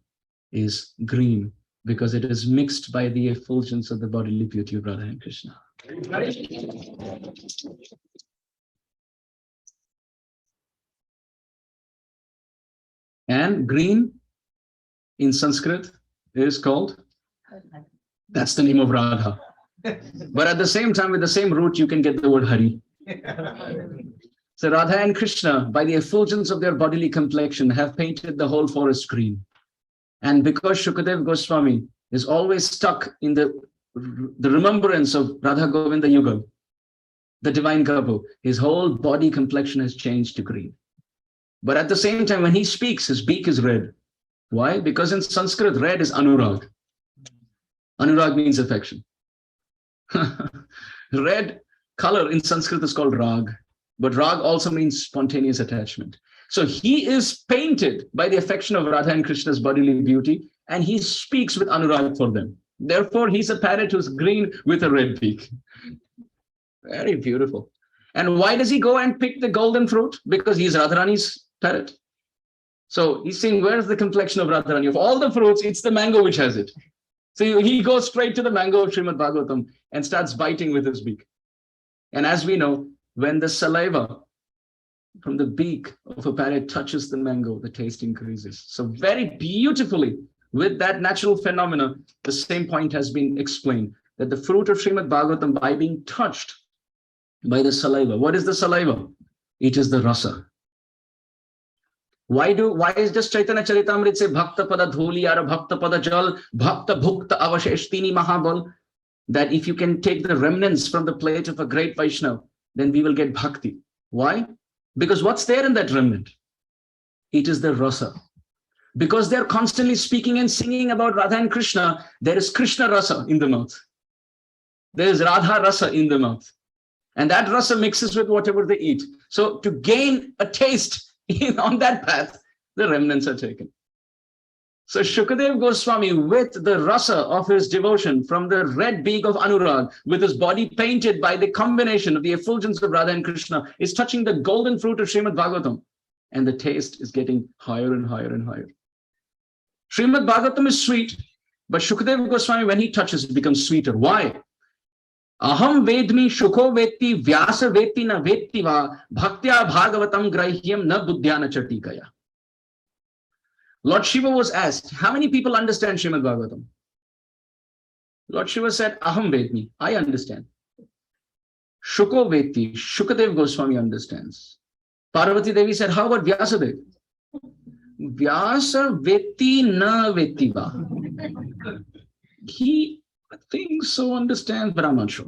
is green because it is mixed by the effulgence of the bodily beauty of Radha and Krishna. And green in Sanskrit is called, that's the name of Radha. But at the same time, with the same root, you can get the word Hari. So Radha and Krishna, by the effulgence of their bodily complexion, have painted the whole forest green. And because Sukadeva Goswami is always stuck in the remembrance of Radha Govinda Yuga, the divine couple, his whole body complexion has changed to green. But at the same time, when he speaks, his beak is red. Why? Because in Sanskrit, red is anurag. Anurag means affection. Red color in Sanskrit is called rag, but rag also means spontaneous attachment. So he is painted by the affection of Radha and Krishna's bodily beauty, and he speaks with anurag for them. Therefore, he's a parrot who's green with a red beak. Very beautiful. And why does he go and pick the golden fruit? Because he's Radharani's parrot. So he's saying, where's the complexion of Radharani? Of all the fruits, it's the mango which has it. So he goes straight to the mango of Srimad Bhagavatam and starts biting with his beak. And as we know, when the saliva from the beak of a parrot touches the mango, the taste increases. So very beautifully, with that natural phenomena, the same point has been explained, that the fruit of Srimad Bhagavatam, by being touched by the saliva, what is the saliva? It is the rasa. Why does Chaitanya Charitamrita say Bhakta Pada Dhuli or Bhakta Pada Jal, Bhakta Bhukta Avashesh Mahabal? That if you can take the remnants from the plate of a great Vaishnava, then we will get bhakti. Why? Because what's there in that remnant? It is the rasa. Because they're constantly speaking and singing about Radha and Krishna, there is Krishna rasa in the mouth. There is Radha rasa in the mouth. And that rasa mixes with whatever they eat. So to gain a taste on that path, the remnants are taken. So Sukadeva Goswami, with the rasa of his devotion from the red beak of Anurag, with his body painted by the combination of the effulgence of Radha and Krishna, is touching the golden fruit of Srimad Bhagavatam. And the taste is getting higher and higher and higher. Srimad Bhagavatam is sweet, but Sukadeva Goswami, when he touches, it becomes sweeter. Why? Aham vedmi shukho vetti vyasa vetti na vetti va bhaktya bhagavatam grahyam na buddhyana chatikaya. Lord Shiva was asked, how many people understand Srimad Bhagavatam? Lord Shiva said, Aham vedmi, I understand. Shukho vetti, Shukadev Goswami understands. Parvati Devi said, how about Vyasadeva? Vyasa vetti na vetti va. He thinks so, understands, but I'm not sure.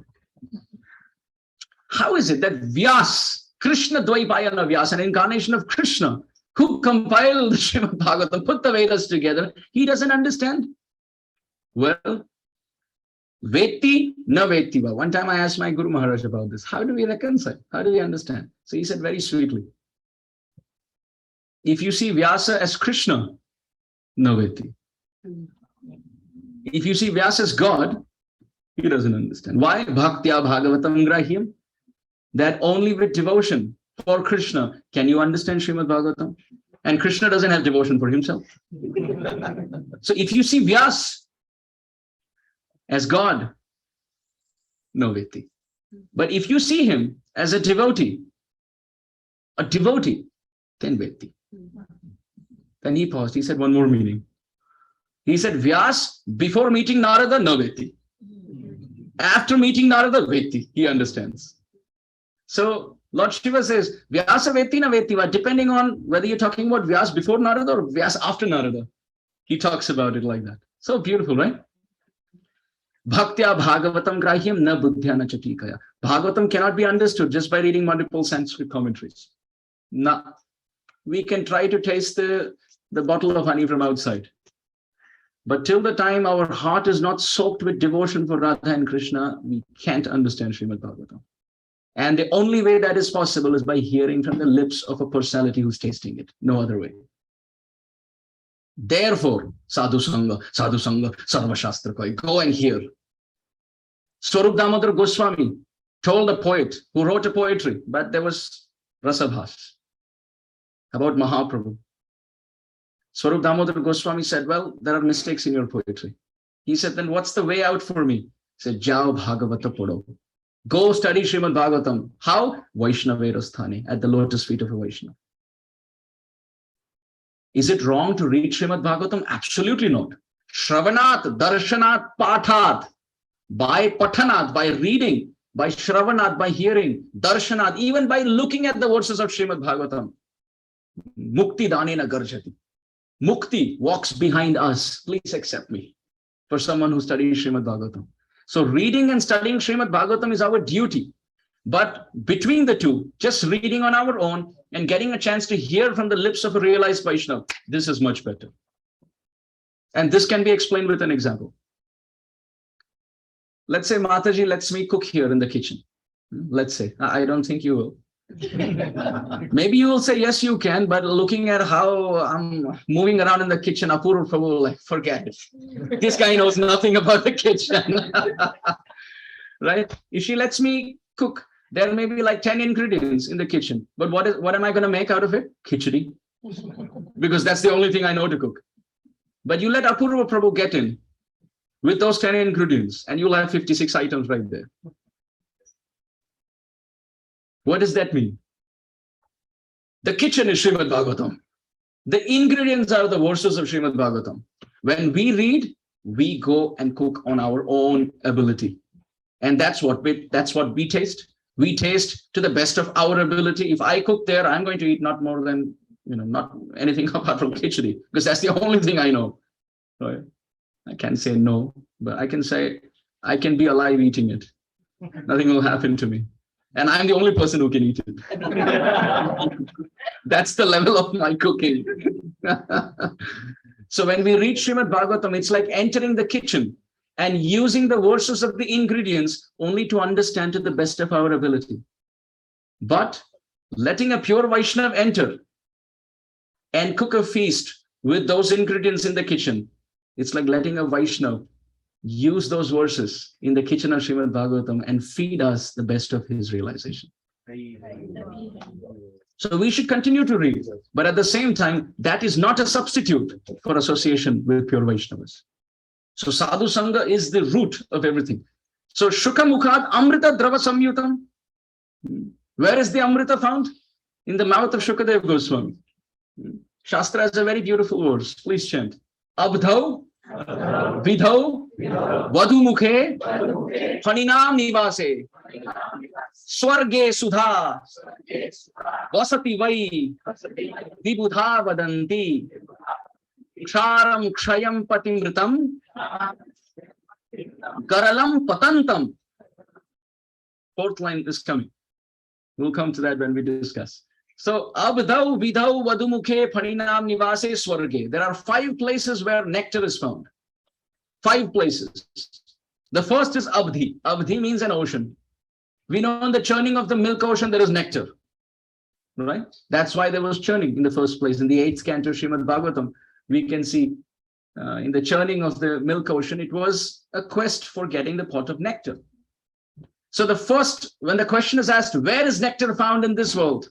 How is it that Vyas, Krishna Dvaipayana Vyas, an incarnation of Krishna, who compiled the Srimad Bhagavatam, put the Vedas together, he doesn't understand? Well, Veti na Vetiva. One time I asked my Guru Maharaj about this. How do we reconcile? How do we understand? So he said very sweetly, if you see Vyasa as Krishna, no Veti. If you see Vyasa as God, he doesn't understand. Why? Bhaktya Bhagavatam Grahyam. That only with devotion for Krishna can you understand Srimad Bhagavatam. And Krishna doesn't have devotion for himself. So if you see Vyas as God, no Veti. But if you see him as a devotee, then Veti. Then he paused. He said one more meaning. He said, Vyas, before meeting Narada, no Veti. After meeting Narada, Veti. He understands. So Lord Shiva says, Vyasa Veti na Vetiva, depending on whether you're talking about Vyas before Narada or Vyas after Narada. He talks about it like that. So beautiful, right? Bhaktya Bhagavatam Grahyam na buddhyana chatikaya. Bhagavatam cannot be understood just by reading multiple Sanskrit commentaries. No. We can try to taste the bottle of honey from outside. But till the time our heart is not soaked with devotion for Radha and Krishna, we can't understand Srimad Bhagavatam. And the only way that is possible is by hearing from the lips of a personality who's tasting it. No other way. Therefore, Sadhu-Sanga, Sarva Shastra Koi. Go and hear. Swarup Damodar Goswami told a poet who wrote a poetry, but there was Rasabhas about Mahaprabhu. Swarup Damodar Goswami said, well, there are mistakes in your poetry. He said, then what's the way out for me? He said, Jao Bhagavata Podo. Go study Srimad Bhagavatam. How? Vaishnavera at the lotus feet of a Vaishnava. Is it wrong to read Srimad Bhagavatam? Absolutely not. Shravanat, Darshanat, Pathat. By Pathanat, by reading, by Shravanat, by hearing, Darshanat, even by looking at the verses of Srimad Bhagavatam. Mukti Danena Garjati. Mukti walks behind us. Please accept me for someone who studies Srimad Bhagavatam. So reading and studying Srimad Bhagavatam is our duty. But between the two, just reading on our own and getting a chance to hear from the lips of a realized Vaishnava, this is much better. And this can be explained with an example. Let's say Mataji lets me cook here in the kitchen. Let's say, I don't think you will. Maybe you will say, yes, you can, but looking at how I'm moving around in the kitchen, Apurva Prabhu will like, forget it. This guy knows nothing about the kitchen. Right? If she lets me cook, there may be like 10 ingredients in the kitchen. But what am I going to make out of it? Khichdi. because that's the only thing I know to cook. But you let Apurva Prabhu get in with those 10 ingredients and you'll have 56 items right there. What does that mean? The kitchen is Srimad Bhagavatam. The ingredients are the verses of Srimad Bhagavatam. When we read, we go and cook on our own ability. And that's what we taste. We taste to the best of our ability. If I cook there, I'm going to eat not more than, not anything apart from khichdi, because that's the only thing I know. Right? I can't say no, but I can say I can be alive eating it. Nothing will happen to me. And I'm the only person who can eat it. That's the level of my cooking. So when we read Srimad Bhagavatam, it's like entering the kitchen and using the verses of the ingredients only to understand to the best of our ability. But letting a pure Vaishnava enter and cook a feast with those ingredients in the kitchen, it's like letting a Vaishnava use those verses in the kitchen of Srimad Bhagavatam and feed us the best of his realization. So we should continue to read, but at the same time, that is not a substitute for association with pure Vaishnavas. So Sadhu-Sanga is the root of everything. So Shukha Mukhad Amrita Drava Samyutam. Where is the Amrita found? In the mouth of Sukadeva Goswami. Shastra has a very beautiful verse. Please chant. Abdhau, Vidhau, Vadhu Mukhe, Phaninam Nivase, Swarge Sudha, Vasati Vai, Vibudha Vadanti, Ksharam Kshayam Patimritam, Garalam Patantam. Fourth line is coming. We'll come to that when we discuss. So, Abdhau, Vidhau, Vadumukhe, Phaninam, Nivase, Swarge. There are 5 places where nectar is found. 5 places. The first is Abdhi. Abdhi means an ocean. We know in the churning of the milk ocean, there is nectar. Right? That's why there was churning in the first place. In the 8th canto Srimad Bhagavatam, we can see in the churning of the milk ocean, it was a quest for getting the pot of nectar. So the first, when the question is asked, where is nectar found in this world?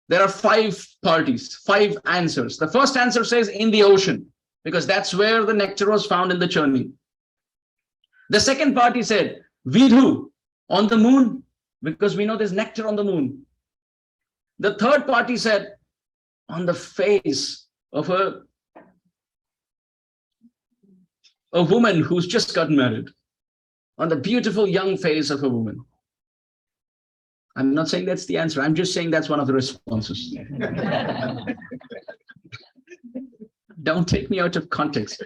There are 5 parties, 5 answers. The first answer says in the ocean, because that's where the nectar was found in the churning. The second party said, Vidhu, on the moon, because we know there's nectar on the moon. The third party said, on the face of a woman who's just gotten married, on the beautiful young face of a woman. I'm not saying that's the answer. I'm just saying that's one of the responses. Don't take me out of context.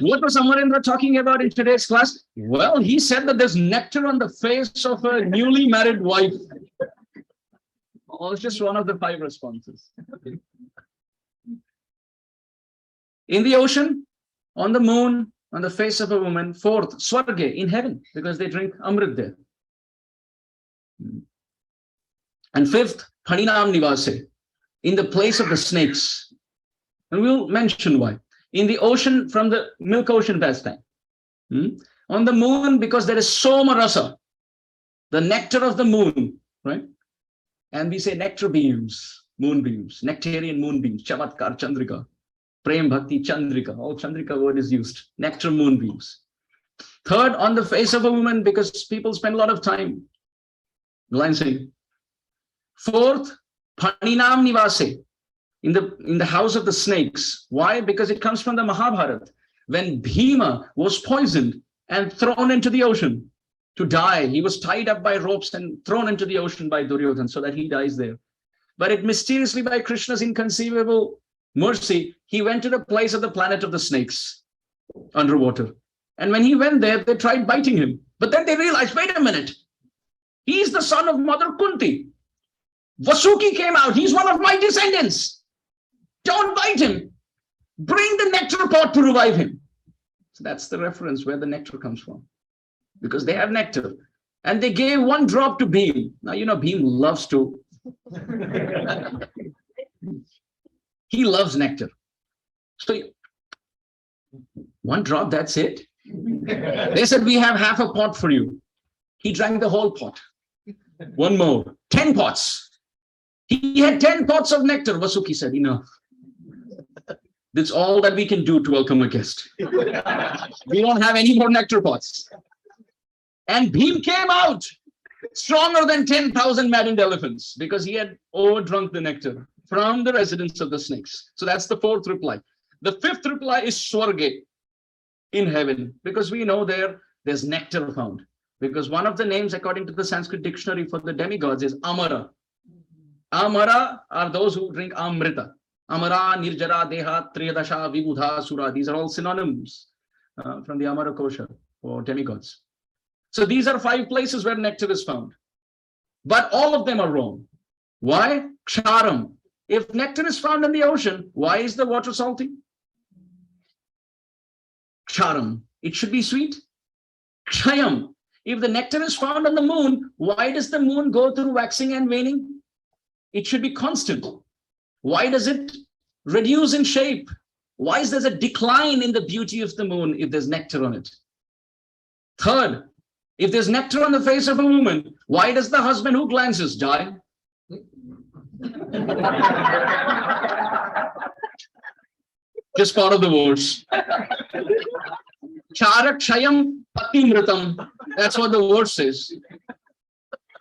What was Amarendra talking about in today's class? Well, he said that there's nectar on the face of a newly married wife. Oh, it's just one of the 5 responses. In the ocean, on the moon, on the face of a woman. 4th, Swarge, in heaven, because they drink Amrit there. And 5th, Phaninam Nivase, in the place of the snakes. And we'll mention why. In the ocean, from the milk ocean pastime. On the moon, because there is Soma Rasa, the nectar of the moon, right? And we say nectar beams, moonbeams, nectarian moonbeams, Chamatkar, Chandrika, Prem Bhakti, Chandrika, all Chandrika word is used, nectar moonbeams. 3rd, on the face of a woman, because people spend a lot of time glancing. 4th, Phaninam Nivase, in the house of the snakes. Why? Because it comes from the Mahabharata, when Bhima was poisoned and thrown into the ocean to die. He was tied up by ropes and thrown into the ocean by Duryodhana so that he dies there. But it mysteriously, by Krishna's inconceivable mercy, he went to the place of the planet of the snakes underwater. And when he went there, they tried biting him. But then they realized, wait a minute, he's the son of Mother Kunti. Vasuki came out. He's one of my descendants. Don't bite him. Bring the nectar pot to revive him. So that's the reference where the nectar comes from. Because they have nectar. And they gave 1 drop to Bhim. Now, you know, Bhim loves to. He loves nectar. So 1 drop, that's it. They said, we have half a pot for you. He drank the whole pot. 1 more. 10 pots. He had 10 pots of nectar. Vasuki said, enough. That's all that we can do to welcome a guest. We don't have any more nectar pots. And Bhim came out stronger than 10,000 maddened elephants because he had overdrunk the nectar from the residence of the snakes. So that's the fourth reply. The fifth reply is Swarge, in heaven, because we know there's nectar found. Because one of the names, according to the Sanskrit dictionary for the demigods, is Amara. Amara are those who drink Amrita. Amara, Nirjara, Deha, Triyadasha, Vibudha, Sura. These are all synonyms from the Amara Kosha for demigods. So these are 5 places where nectar is found. But all of them are wrong. Why? Ksharam. If nectar is found in the ocean, why is the water salty? Ksharam. It should be sweet. Kshayam. If the nectar is found on the moon, why does the moon go through waxing and waning? It should be constant. Why does it reduce in shape? Why is there a decline in the beauty of the moon if there's nectar on it? Third, if there's nectar on the face of a woman, why does the husband who glances die? Just follow the words. Charak Shayam Patimritam. That's what the word says.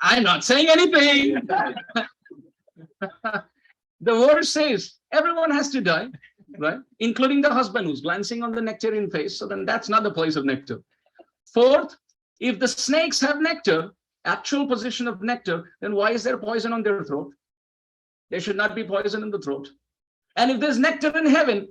I'm not saying anything. The word says everyone has to die, right? Including the husband who's glancing on the nectarian face. So then that's not the place of nectar. Fourth, if the snakes have nectar, actual position of nectar, then why is there poison on their throat? There should not be poison in the throat. And if there's nectar in heaven,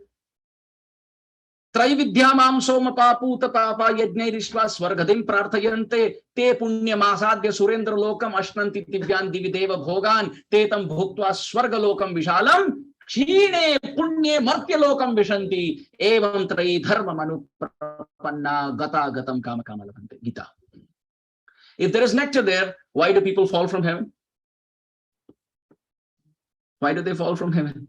Traividyamam somapa puta papa yajnairishva swargadim prarthayante te punyamasadya surendra lokam ashnanti divyan divideva bhogan te tam bhuktva swarga lokam vishalam Chine punye martya lokam vishanti evam trai dharma manuprapanna gata gatam kama kama labhante. Gita. If there is nectar there, why do people fall from heaven? Why do they fall from heaven?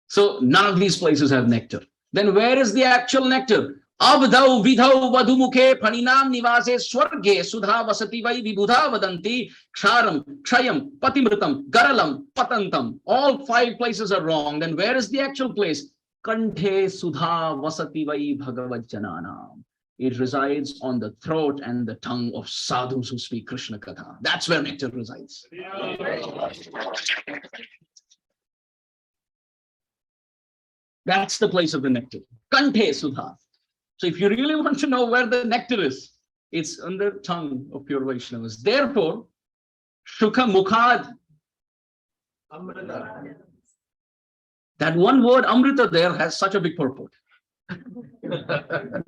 So none of these places have nectar. Then where is the actual nectar? Abdau vidhau vadumukhe phaninam nivase swarge sudha vasati vai vibudha vadanti ksharam kshayam patimritam garalam patantam. All 5 places are wrong. Then where is the actual place? Kanthe sudha vasati vai bhagavajjananam. It resides on the throat and the tongue of sadhus who speak Krishna Katha. That's where nectar resides. That's the place of the nectar. Kanthe sudha. So if you really want to know where the nectar is, it's on the tongue of pure Vaishnavas. Therefore, Shukha Mukhad. Amrita. That one word Amrita there has such a big purport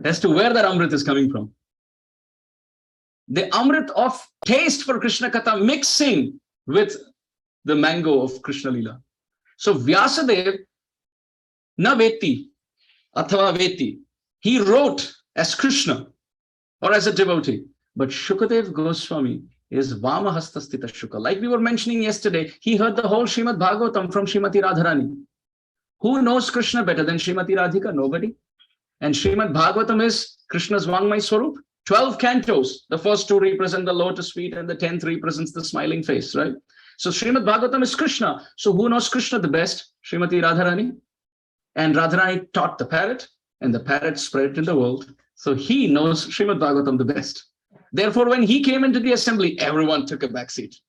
as to where that Amrit is coming from. The Amrit of taste for Krishna Katha mixing with the mango of Krishna Lila. So Vyasadeva na veti athava veti. He wrote as Krishna or as a devotee. But Sukadeva Goswami is Vamahastastita Shuka. Like we were mentioning yesterday, he heard the whole Srimad Bhagavatam from Srimati Radharani. Who knows Krishna better than Srimati Radhika? Nobody. And Srimad Bhagavatam is Krishna's Vangmay Swarup. 12 cantos. The first 2 represent the lotus feet and the 10th represents the smiling face, right? So Srimad Bhagavatam is Krishna. So who knows Krishna the best? Srimati Radharani. And Radharani taught the parrot, and the parrot spread it in the world. So he knows Srimad Bhagavatam the best. Therefore, when he came into the assembly, everyone took a back seat.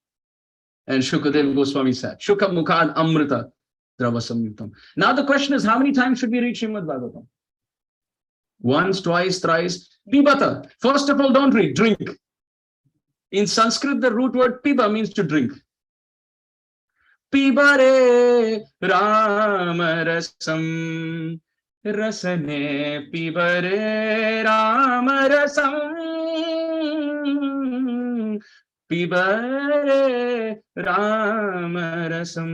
And Sukadeva Goswami sat. Shukha Mukhad Amrita Dravasamyutam. Now the question is, how many times should we read Srimad Bhagavatam? Once, twice, thrice. Pibata. First of all, don't read, drink. In Sanskrit, the root word piba means to drink. Pibare Ramarasam Rasane Pibare Ramarasam Pibare Ramarasam.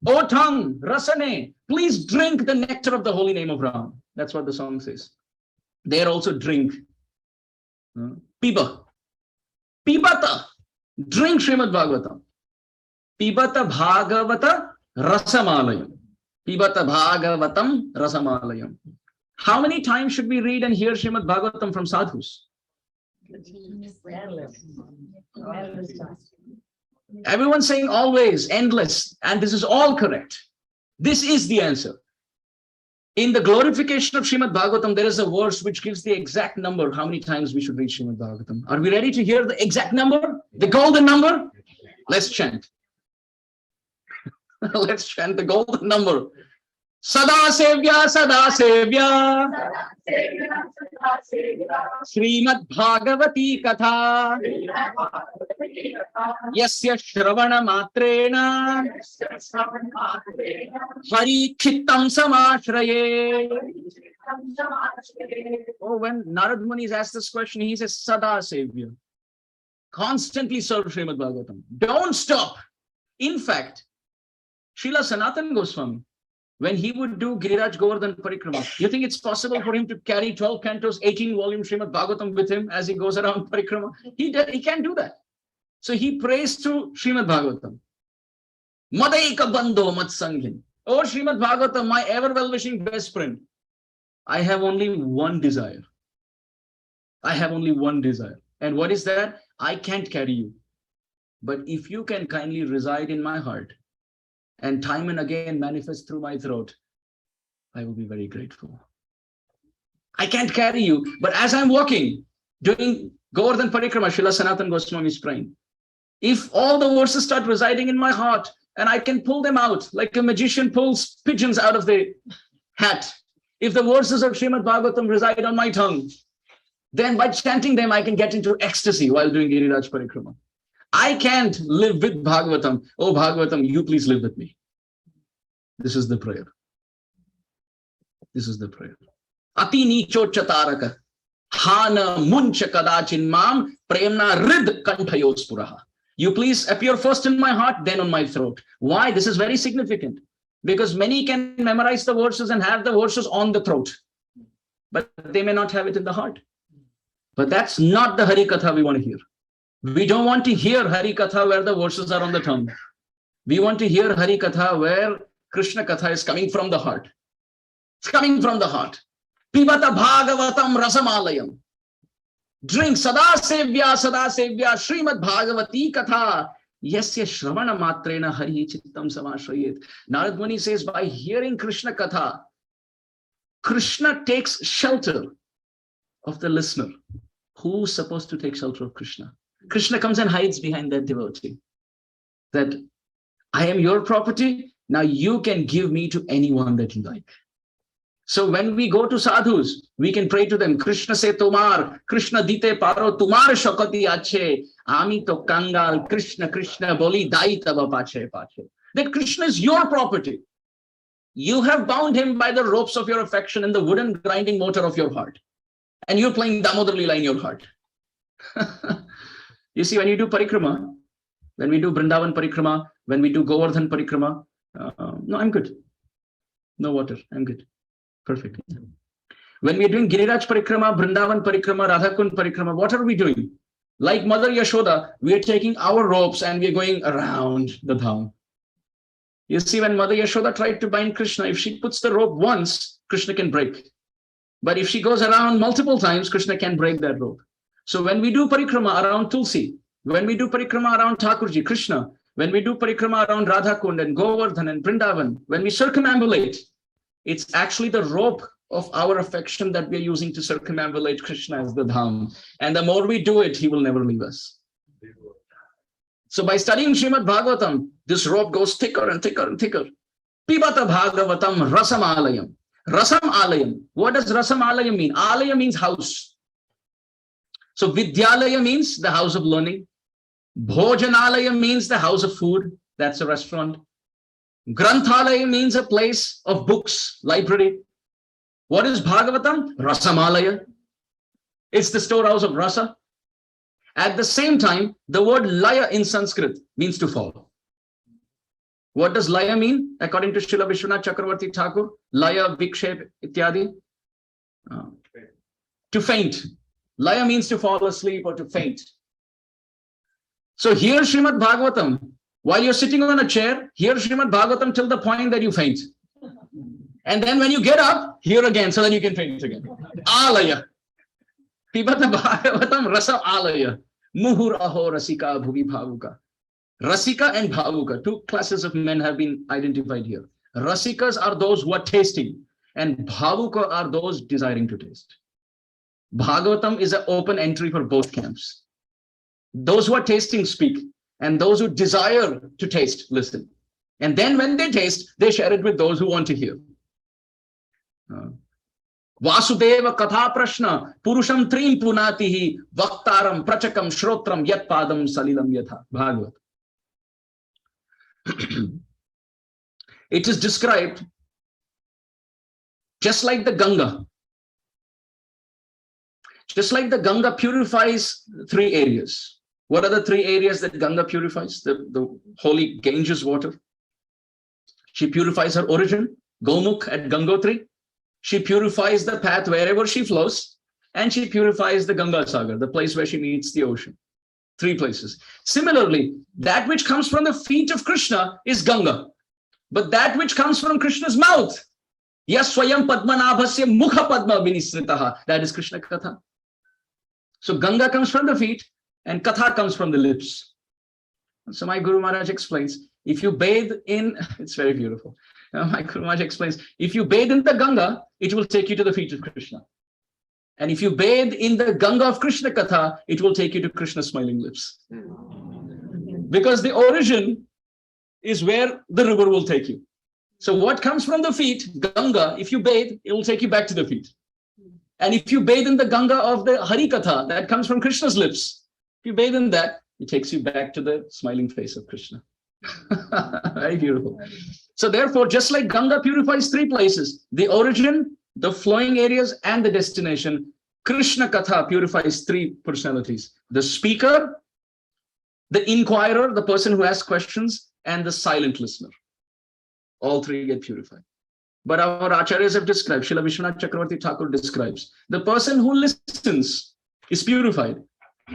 O tongue, Rasane, please drink the nectar of the holy name of Ram. That's what the song says. There also drink. Piba. Pibata. Drink Srimad Bhagavatam. Pibata Bhagavata Rasamalayam. Pibata Bhagavatam Rasamalayam. How many times should we read and hear Srimad Bhagavatam from sadhus? Everyone's saying always, endless, and this is all correct. This is the answer. In the glorification of Srimad Bhagavatam, there is a verse which gives the exact number, how many times we should read Srimad Bhagavatam. Are we ready to hear the exact number? The golden number? Let's chant. Let's chant the golden number. Sada-sevya, Sada-sevya, Srimad Bhagavati Katha, Yasya Shravana Matrena, Hari Chittam Samashraye. Oh, when Narad Muni is asked this question, he says, Sada-sevya. Constantly serve Srimad Bhagavatam. Don't stop. In fact, Srila Sanatana Goswami, when he would do Giriraj Govardhan Parikrama, you think it's possible for him to carry 12 cantos, 18 volumes Srimad Bhagavatam with him as he goes around Parikrama? He can't do that. So he prays to Srimad Bhagavatam. Madaika Bandho Matsanghin. Oh Srimad Bhagavatam, my ever well-wishing best friend. I have only one desire. I have only one desire. And what is that? I can't carry you. But if you can kindly reside in my heart, and time and again manifest through my throat, I will be very grateful. I can't carry you, but as I'm walking, doing Govardhan Parikrama, Srila Sanatana Goswami is praying. If all the verses start residing in my heart, and I can pull them out, like a magician pulls pigeons out of the hat, if the verses of Srimad Bhagavatam reside on my tongue, then by chanting them, I can get into ecstasy while doing Giriraj Parikrama. I can't live with Bhagavatam. Oh, Bhagavatam, you please live with me. This is the prayer. This is the prayer. Ati nicho chataraka. Hana muncha kadachin mam premna rid kantayos puraha. You please appear first in my heart, then on my throat. Why? This is very significant. Because many can memorize the verses and have the verses on the throat. But they may not have it in the heart. But that's not the Hari Katha we want to hear. We don't want to hear Hari Katha where the verses are on the tongue. We want to hear Hari Katha where Krishna Katha is coming from the heart. It's coming from the heart. Pibata Bhagavatam Rasamalayam. Drink Sada-sevya, Sada-sevya, Srimad Bhagavati Katha. Yasya Shravana Matrena Hari Chittam Samashrayet. Narad Muni says, by hearing Krishna Katha, Krishna takes shelter of the listener. Who's supposed to take shelter of Krishna? Krishna comes and hides behind that devotee. That I am your property. Now you can give me to anyone that you like. So when we go to sadhus, we can pray to them. Krishna se tomar, Krishna dite paro, tumar shakati ache, ami to kangal, Krishna, Krishna boli dai tava pache pache. That Krishna is your property. You have bound him by the ropes of your affection and the wooden grinding motor of your heart. And you're playing Damodar Leela in your heart. You see, when you do parikrama, when we do Vrindavan parikrama, when we do Govardhan parikrama, no, I'm good. No water, I'm good. Perfect. When we're doing Giriraj parikrama, Vrindavan parikrama, Radhakund parikrama, what are we doing? Like Mother Yashoda, we are taking our ropes and we're going around the dham. You see, when Mother Yashoda tried to bind Krishna, if she puts the rope once, Krishna can break. But if she goes around multiple times, Krishna can break that rope. So when we do parikrama around Tulsi, when we do parikrama around Thakurji, Krishna, when we do parikrama around Radhakund and Govardhan and Vrindavan, when we circumambulate, it's actually the rope of our affection that we are using to circumambulate Krishna as the dham. And the more we do it, he will never leave us. So by studying Srimad Bhagavatam, this rope goes thicker and thicker and thicker. Pibata Bhagavatam Rasam Alayam. Rasam Alayam. What does Rasam Alayam mean? Alaya means house. So Vidyalaya means the house of learning. Bhojanalaya means the house of food. That's a restaurant. Granthalaya means a place of books, library. What is Bhagavatam? Rasamalaya. It's the storehouse of rasa. At the same time, the word laya in Sanskrit means to fall. What does laya mean? According to Srila Vishwanath Chakravarti Thakur, laya, vikshep, ityadi. To faint. Laya means to fall asleep or to faint. So hear Srimad Bhagavatam. While you're sitting on a chair, hear Srimad Bhagavatam till the point that you faint. And then when you get up, hear again so that you can faint again. Alaya. Pibata Bhagavatam Rasa Alaya. Muhur aho rasika bhuvi bhavuka. Rasika and Bhavuka, two classes of men have been identified here. Rasikas are those who are tasting, and Bhavuka are those desiring to taste. Bhagavatam is an open entry for both camps. Those who are tasting speak, and those who desire to taste listen. And then when they taste, they share it with those who want to hear. Vasudeva Katha Prashna Purusham Trim Punatihi Vaktaram Prachakam Shrotram Yat Padam Salilam Yatha. Bhagavat. It is described just like the Ganga. Just like the Ganga purifies three areas. What are the three areas that Ganga purifies? The holy Ganges water. She purifies her origin, Gomukh at Gangotri. She purifies the path wherever she flows, and she purifies the Ganga Sagar, the place where she meets the ocean. Three places. Similarly, that which comes from the feet of Krishna is Ganga, but that which comes from Krishna's mouth, Yas Swayam Padmanabhasya Mukha Padma Vinisritaha, that is Krishna Katha. So Ganga comes from the feet, and Katha comes from the lips. So my Guru Maharaj explains, if you bathe in, it's very beautiful. My Guru Maharaj explains, if you bathe in the Ganga, it will take you to the feet of Krishna. And if you bathe in the Ganga of Krishna Katha, it will take you to Krishna's smiling lips. Because the origin is where the river will take you. So what comes from the feet, Ganga, if you bathe, it will take you back to the feet. And if you bathe in the Ganga of the Hari Katha, that comes from Krishna's lips, if you bathe in that, it takes you back to the smiling face of Krishna. Very beautiful. So therefore, just like Ganga purifies three places, the origin, the flowing areas, and the destination, Krishna Katha purifies three personalities: the speaker, the inquirer, the person who asks questions, and the silent listener. All three get purified. But our acharyas have described, Srila Vishwanath Chakravarti Thakur describes, the person who listens is purified.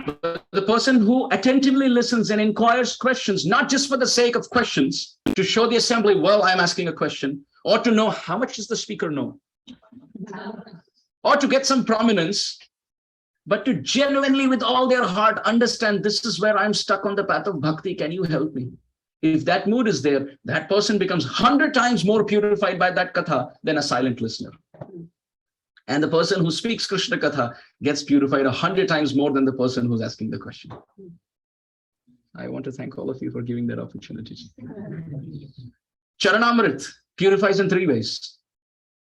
But the person who attentively listens and inquires questions, not just for the sake of questions, to show the assembly, well, I'm asking a question, or to know how much does the speaker know, or to get some prominence, but to genuinely, with all their heart, understand this is where I'm stuck on the path of bhakti, can you help me? If that mood is there, that person becomes 100 times more purified by that katha than a silent listener. And the person who speaks Krishna Katha gets purified 100 times more than the person who's asking the question. I want to thank all of you for giving that opportunity. Charanamrit purifies in three ways: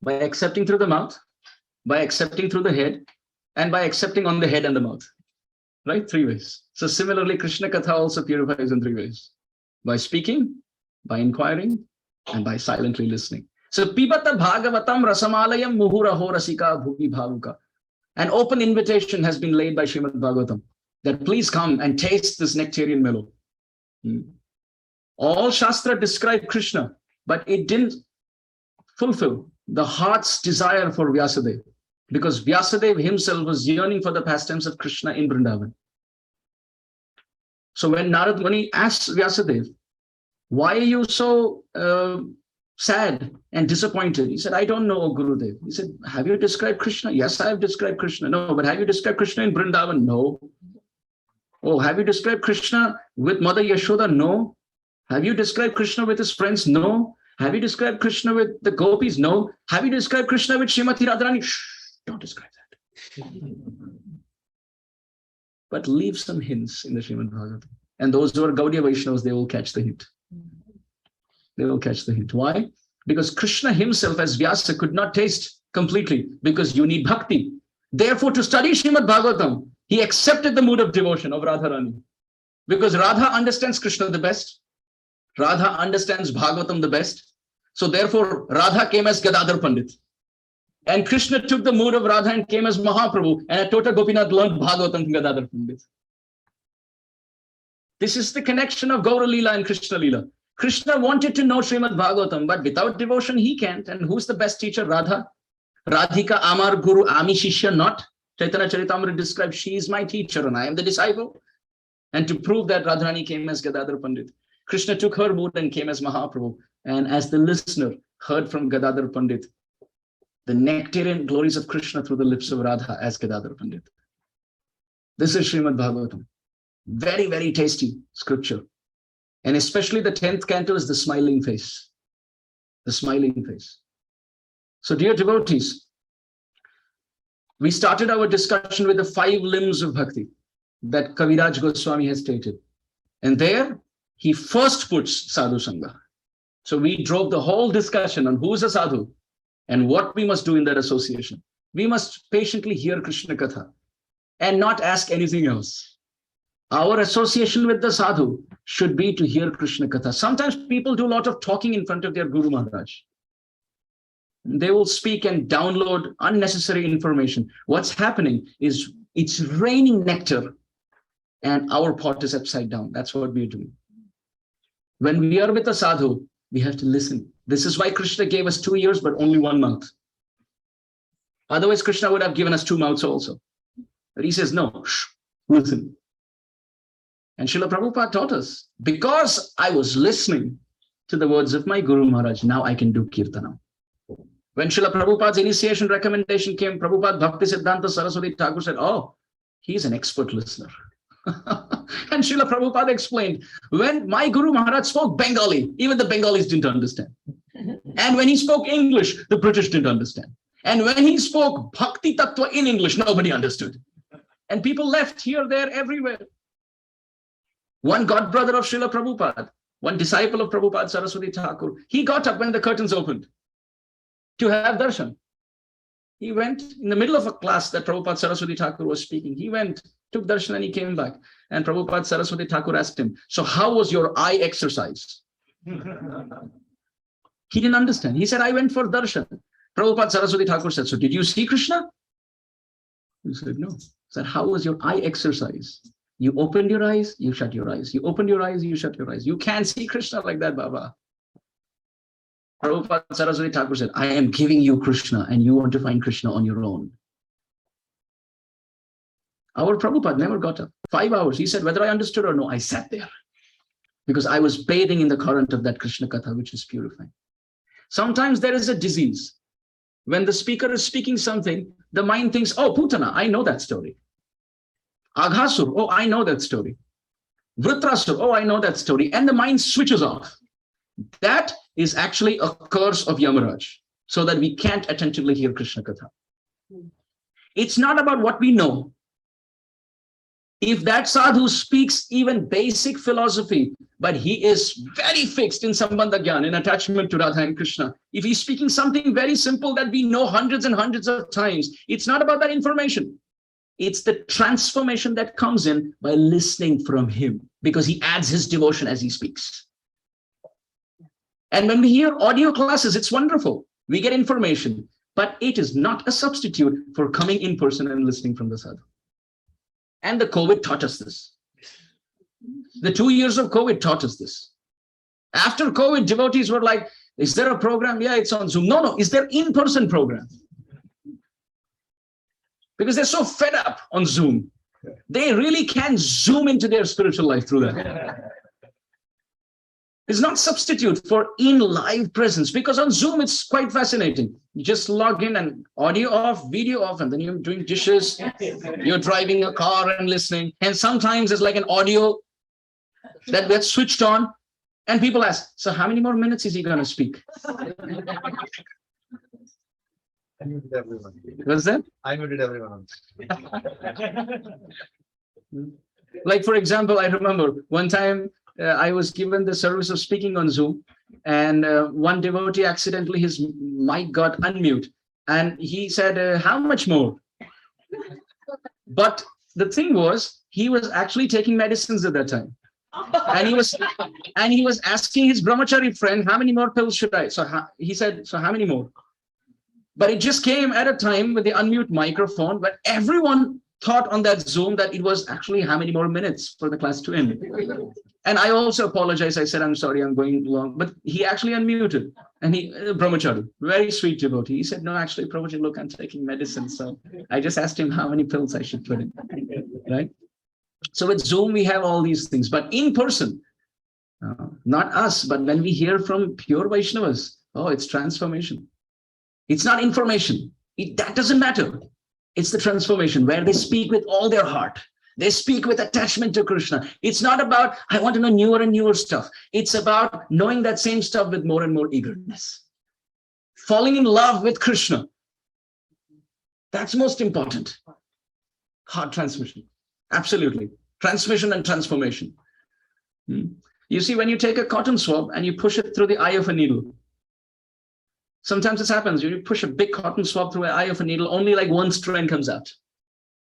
by accepting through the mouth, by accepting through the head, and by accepting on the head and the mouth. Right? Three ways. So similarly, Krishna Katha also purifies in three ways: by speaking, by inquiring, and by silently listening. So Pibata Bhagavatam Rasamalayam Muhuraho Rasika Bhuvi Bhavuka. An open invitation has been laid by Srimad Bhagavatam that please come and taste this nectarian mellow. All Shastra described Krishna, but it didn't fulfill the heart's desire for Vyasadeva, because Vyasadeva himself was yearning for the pastimes of Krishna in Vrindavan. So when Narad Muni asks Vyasadeva, why are you so sad and disappointed? He said, I don't know, O Gurudev. He said, have you described Krishna? Yes, I have described Krishna. No, but have you described Krishna in Vrindavan? No. Oh, have you described Krishna with Mother Yashoda? No. Have you described Krishna with his friends? No. Have you described Krishna with the gopis? No. Have you described Krishna with Srimati Radharani? Shh, don't describe that. But leave some hints in the Srimad Bhagavatam. And those who are Gaudiya Vaishnavas, they will catch the hint. They will catch the hint. Why? Because Krishna himself as Vyasa could not taste completely, because you need bhakti. Therefore, to study Srimad Bhagavatam, he accepted the mood of devotion of Radharani. Because Radha understands Krishna the best. Radha understands Bhagavatam the best. So therefore, Radha came as Gadadhar Pandit. And Krishna took the mood of Radha and came as Mahaprabhu. And at Tota Gopinath learned Bhagavatam from Gadadhar Pandit. This is the connection of Gaura Leela and Krishna Leela. Krishna wanted to know Srimad Bhagavatam, but without devotion, he can't. And who's the best teacher? Radha. Radhika Amar Guru Ami Shishya not. Chaitanya Charitamrita describes, she is my teacher and I am the disciple. And to prove that, Radharani came as Gadadhar Pandit. Krishna took her mood and came as Mahaprabhu. And as the listener heard from Gadadhar Pandit, the nectarian glories of Krishna through the lips of Radha as Gadadhar Pandit. This is Srimad Bhagavatam. Very, very tasty scripture. And especially the 10th canto is the smiling face. The smiling face. So dear devotees, we started our discussion with the 5 limbs of bhakti that Kaviraj Goswami has stated. And there he first puts Sadhu-Sanga. So we drove the whole discussion on who is a sadhu and what we must do in that association. We must patiently hear Krishna Katha and not ask anything else. Our association with the sadhu should be to hear Krishna Katha. Sometimes people do a lot of talking in front of their Guru Maharaj. They will speak and download unnecessary information. What's happening is it's raining nectar and our pot is upside down. That's what we're doing. When we are with a sadhu, we have to listen. This is why Krishna gave us 2 ears, but only 1 mouth. Otherwise, Krishna would have given us 2 mouths also. But he says, no, listen. And Srila Prabhupada taught us, because I was listening to the words of my Guru Maharaj, now I can do Kirtanam. When Srila Prabhupada's initiation recommendation came, Prabhupada Bhakti Siddhanta Saraswati Thakur said, oh, he's an expert listener. And Srila Prabhupada explained, when my Guru Maharaj spoke Bengali, even the Bengalis didn't understand. And when he spoke English, the British didn't understand. And when he spoke Bhakti Tattva in English, nobody understood. And people left here, there, everywhere. One godbrother of Srila Prabhupada, one disciple of Prabhupada, Saraswati Thakur, he got up when the curtains opened to have darshan. He went in the middle of a class that Prabhupada Saraswati Thakur was speaking. He went, took darshan and he came back. And Prabhupada Saraswati Thakur asked him, so how was your eye exercise? He didn't understand. He said, I went for darshan. Prabhupada Saraswati Thakur said, so did you see Krishna? He said, no. He said, how was your eye exercise? You opened your eyes, you shut your eyes. You opened your eyes, you shut your eyes. You can't see Krishna like that, Baba. Prabhupada Saraswati Thakur said, I am giving you Krishna and you want to find Krishna on your own. Our Prabhupada never got up. 5 hours. He said, whether I understood or no, I sat there because I was bathing in the current of that Krishna Katha, which is purifying. Sometimes there is a disease. When the speaker is speaking something, the mind thinks, oh, Putana, I know that story. Aghasur, oh, I know that story. Vritrasur, oh, I know that story. And the mind switches off. That is actually a curse of Yamaraj, so that we can't attentively hear Krishna Katha. It's not about what we know. If that sadhu speaks even basic philosophy, but he is very fixed in Sambandha Gyan, in attachment to Radha and Krishna, if he's speaking something very simple that we know hundreds and hundreds of times, it's not about that information. It's the transformation that comes in by listening from him, because he adds his devotion as he speaks. And when we hear audio classes, it's wonderful. We get information, but it is not a substitute for coming in person and listening from the sadhu. And the COVID taught us this. The 2 years of COVID taught us this. After COVID, devotees were like, is there a program? Yeah, it's on Zoom. No, is there in-person program? Because they're so fed up on Zoom. They really can zoom into their spiritual life through that. It's not substitute for in live presence, because on Zoom, it's quite fascinating. You just log in and audio off, video off, and then you're doing dishes, you're driving a car and listening. And sometimes it's like an audio that gets switched on and people ask, so how many more minutes is he going to speak? I muted everyone. What's that? I muted everyone. Like, for example, I remember one time I was given the service of speaking on Zoom, and one devotee accidentally, his mic got unmute, and he said, how much more? But the thing was, he was actually taking medicines at that time. And he was asking his brahmachari friend, how many more pills should I? So he said, so how many more? But it just came at a time with the unmute microphone, but everyone thought on that Zoom that it was actually how many more minutes for the class to end. And I also apologized. I said, I'm sorry, I'm going long. But he actually unmuted. And he, brahmachari, very sweet devotee. He said, no, actually, Prabhuji, look, I'm taking medicine. So I just asked him how many pills I should put in, right? So with Zoom, we have all these things. But in person, not us, but when we hear from pure Vaishnavas, oh, it's transformation. It's not information. That doesn't matter. It's the transformation where they speak with all their heart. They speak with attachment to Krishna. It's not about, I want to know newer and newer stuff. It's about knowing that same stuff with more and more eagerness. Falling in love with Krishna. That's most important. Heart transmission. Absolutely. Transmission and transformation. You see, when you take a cotton swab and you push it through the eye of a needle, sometimes this happens. You push a big cotton swab through the eye of a needle, only like one strand comes out.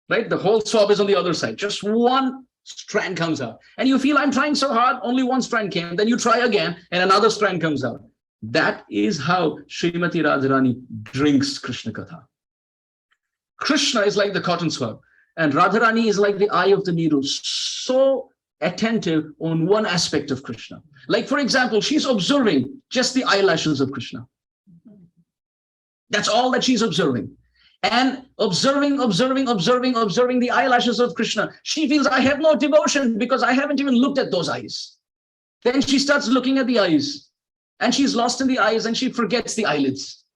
Right? The whole swab is on the other side. Just one strand comes out. And you feel, I'm trying so hard, only one strand came. Then you try again and another strand comes out. That is how Srimati Radharani drinks Krishna Katha. Krishna is like the cotton swab. And Radharani is like the eye of the needle. So attentive on one aspect of Krishna. Like, for example, she's observing just the eyelashes of Krishna. That's all that she's observing. And observing the eyelashes of Krishna. She feels, I have no devotion because I haven't even looked at those eyes. Then she starts looking at the eyes and she's lost in the eyes and she forgets the eyelids.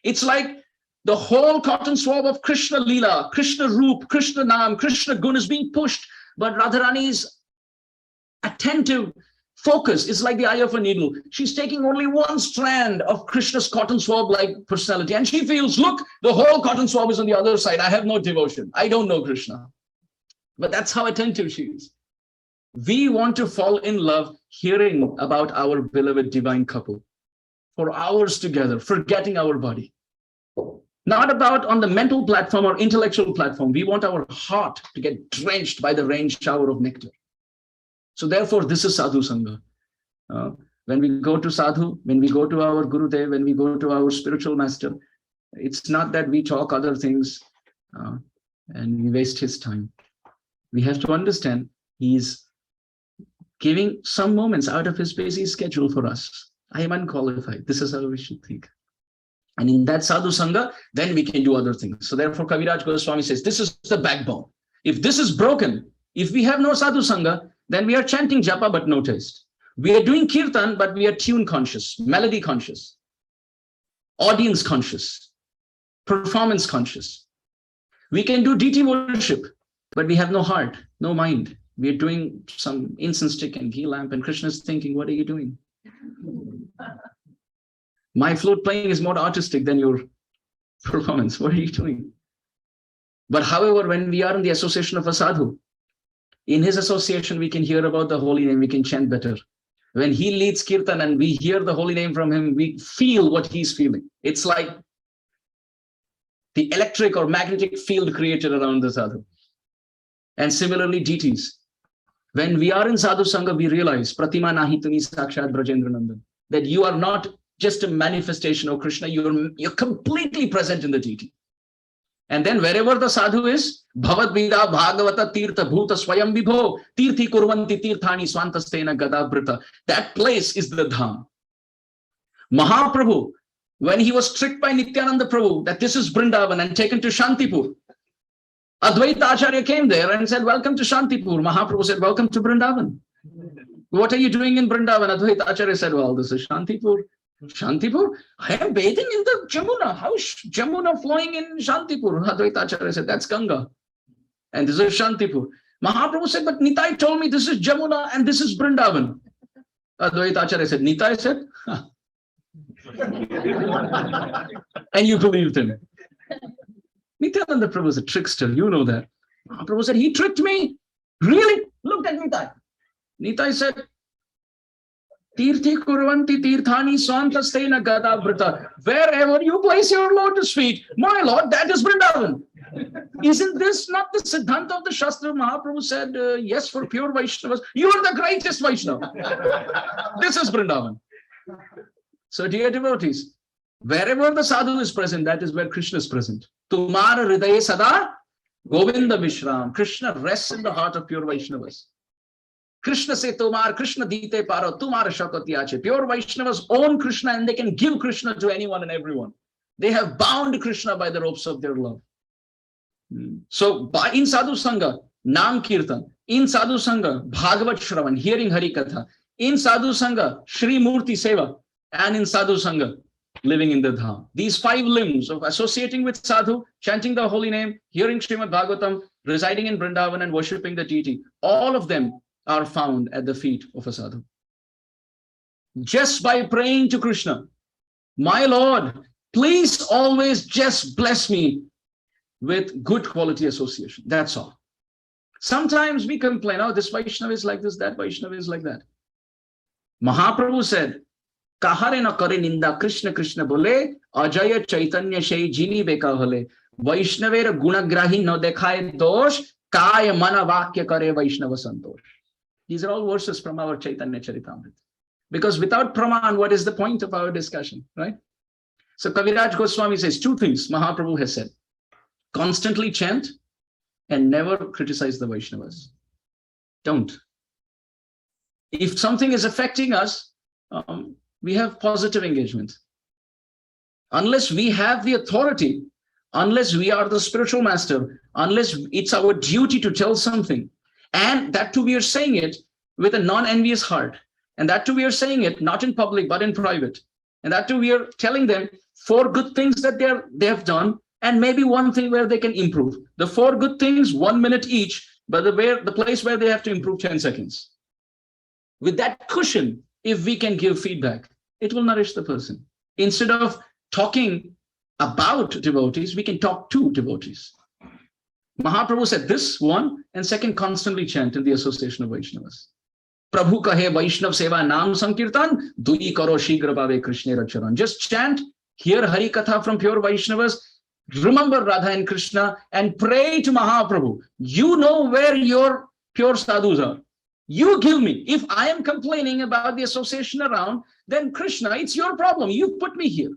It's like the whole cotton swab of Krishna Leela, Krishna Roop, Krishna Naam, Krishna Gun is being pushed, but Radharani's attentive focus is like the eye of a needle. She's taking only one strand of Krishna's cotton swab-like personality, and she feels, look, the whole cotton swab is on the other side. I have no devotion. I don't know Krishna. But that's how attentive she is. We want to fall in love hearing about our beloved divine couple for hours together, forgetting our body. Not about on the mental platform or intellectual platform. We want our heart to get drenched by the rain shower of nectar. So therefore, this is Sadhu-Sanga. When we go to Sadhu, when we go to our Gurudev, when we go to our spiritual master, it's not that we talk other things and we waste his time. We have to understand he's giving some moments out of his busy schedule for us. I am unqualified. This is how we should think. And in that Sadhu-Sanga, then we can do other things. So therefore, Kaviraj Goswami says, this is the backbone. If this is broken, if we have no Sadhu-Sanga, then we are chanting japa, but no taste. We are doing kirtan, but we are tune conscious, melody conscious, audience conscious, performance conscious. We can do deity worship, but we have no heart, no mind. We are doing some incense stick and ghee lamp, and Krishna is thinking, what are you doing? My flute playing is more artistic than your performance. What are you doing? But however, when we are in the association of a sadhu, in his association, we can hear about the holy name, we can chant better. When he leads kirtan and we hear the holy name from him, we feel what he's feeling. It's like the electric or magnetic field created around the sadhu. And similarly, deities. When we are in Sadhu-Sanga, we realize, Pratima nahi tumi sakshat Brajendra Nandan, that you are not just a manifestation of Krishna, you're completely present in the deity. And then wherever the sadhu is, Bhavat Vida Bhagavata Tirtha Bhuta Swayam Vibho Tirthi Kurvanti Tirthani Swantastena Gadabrita. That place is the Dham. Mahaprabhu, when he was tricked by Nityananda Prabhu that this is Vrindavan and taken to Shantipur, Advaita Acharya came there and said, welcome to Shantipur. Mahaprabhu said, welcome to Vrindavan. What are you doing in Vrindavan? Advaita Acharya said, well, this is Shantipur. Shantipur? I am bathing in the Jamuna. How is Jamuna flowing in Shantipur? Advaita Acharya said, that's Ganga. And this is Shantipur. Mahaprabhu said, but Nitai told me this is Jamuna and this is Vrindavan. Advaita Acharya said, Nitai said, huh. And you believed him. Nityananda Prabhu is a trickster, you know that. Mahaprabhu said, he tricked me. Really? Look at Nitai. Nitai said, Tirthi Kurvanti Tirthani Swantastena Gadabrita. Wherever you place your lotus feet, my Lord, that is Vrindavan. Isn't this not the Siddhanta of the Shastra? Mahaprabhu said, yes, for pure Vaishnavas. You are the greatest Vaishnava. This is Vrindavan. So, dear devotees, wherever the sadhu is present, that is where Krishna is present. Tumara Hridaye Sada Govinda Vishram. Krishna rests in the heart of pure Vaishnavas. Krishna se Tumar, Krishna dite paro, Tumara Shakatiyache. Pure Vaishnavas own Krishna and they can give Krishna to anyone and everyone. They have bound Krishna by the ropes of their love. So, in Sadhu-Sanga, Nam Kirtan. In Sadhu-Sanga, Bhagavat Shravan, hearing Hari Katha. In Sadhu-Sanga, Shri Murti Seva. And in Sadhu-Sanga, living in the Dham. These 5 limbs of associating with Sadhu, chanting the holy name, hearing Srimad Bhagavatam, residing in Vrindavan and worshipping the deity, all of them are found at the feet of a sadhu. Just by praying to Krishna, my Lord, please always just bless me with good quality association. That's all. Sometimes we complain, oh, this Vaishnava is like this, that Vaishnava is like that. Mahaprabhu said, kahare na kare ninda Krishna Krishna bole, ajaya chaitanya shay jini beka hole, Vaishnavera gunagrahi no dekhaye dosh, kaya mana vakya kare Vaishnava santosh. These are all verses from our Chaitanya Charitamrita. Because without Praman, what is the point of our discussion, right? So Kaviraj Goswami says two things Mahaprabhu has said. Constantly chant and never criticize the Vaishnavas. Don't. If something is affecting us, we have positive engagement. Unless we have the authority, unless we are the spiritual master, unless it's our duty to tell something, and that too we are saying it with a non-envious heart, and that too we are saying it not in public but in private, and that too we are telling them 4 good things that they have done, and maybe one thing where they can improve. The 4 good things, 1 minute each, but the place where they have to improve 10 seconds. With that cushion, if we can give feedback, it will nourish the person. Instead of talking about devotees, we can talk to devotees. Mahaprabhu said this, one, and second, constantly chant in the association of Vaishnavas. Prabhu kahe Vaishnav seva naam sankirtan, dui karo shigra bhave Krishna racharan. Just chant, hear Hari Katha from pure Vaishnavas, remember Radha and Krishna, and pray to Mahaprabhu. You know where your pure sadhus are. You give me. If I am complaining about the association around, then Krishna, it's your problem. You put me here.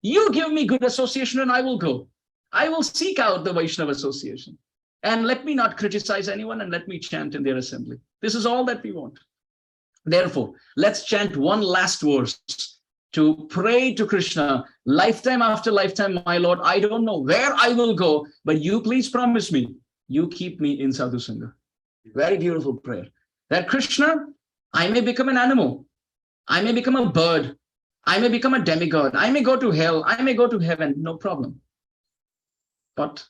You give me good association and I will go. I will seek out the Vaishnava association. And let me not criticize anyone and let me chant in their assembly. This is all that we want. Therefore, let's chant one last verse to pray to Krishna, lifetime after lifetime, my Lord, I don't know where I will go, but you please promise me, you keep me in Sadhu-Sanga. Very beautiful prayer. That Krishna, I may become an animal, I may become a bird, I may become a demigod, I may go to hell, I may go to heaven, no problem. But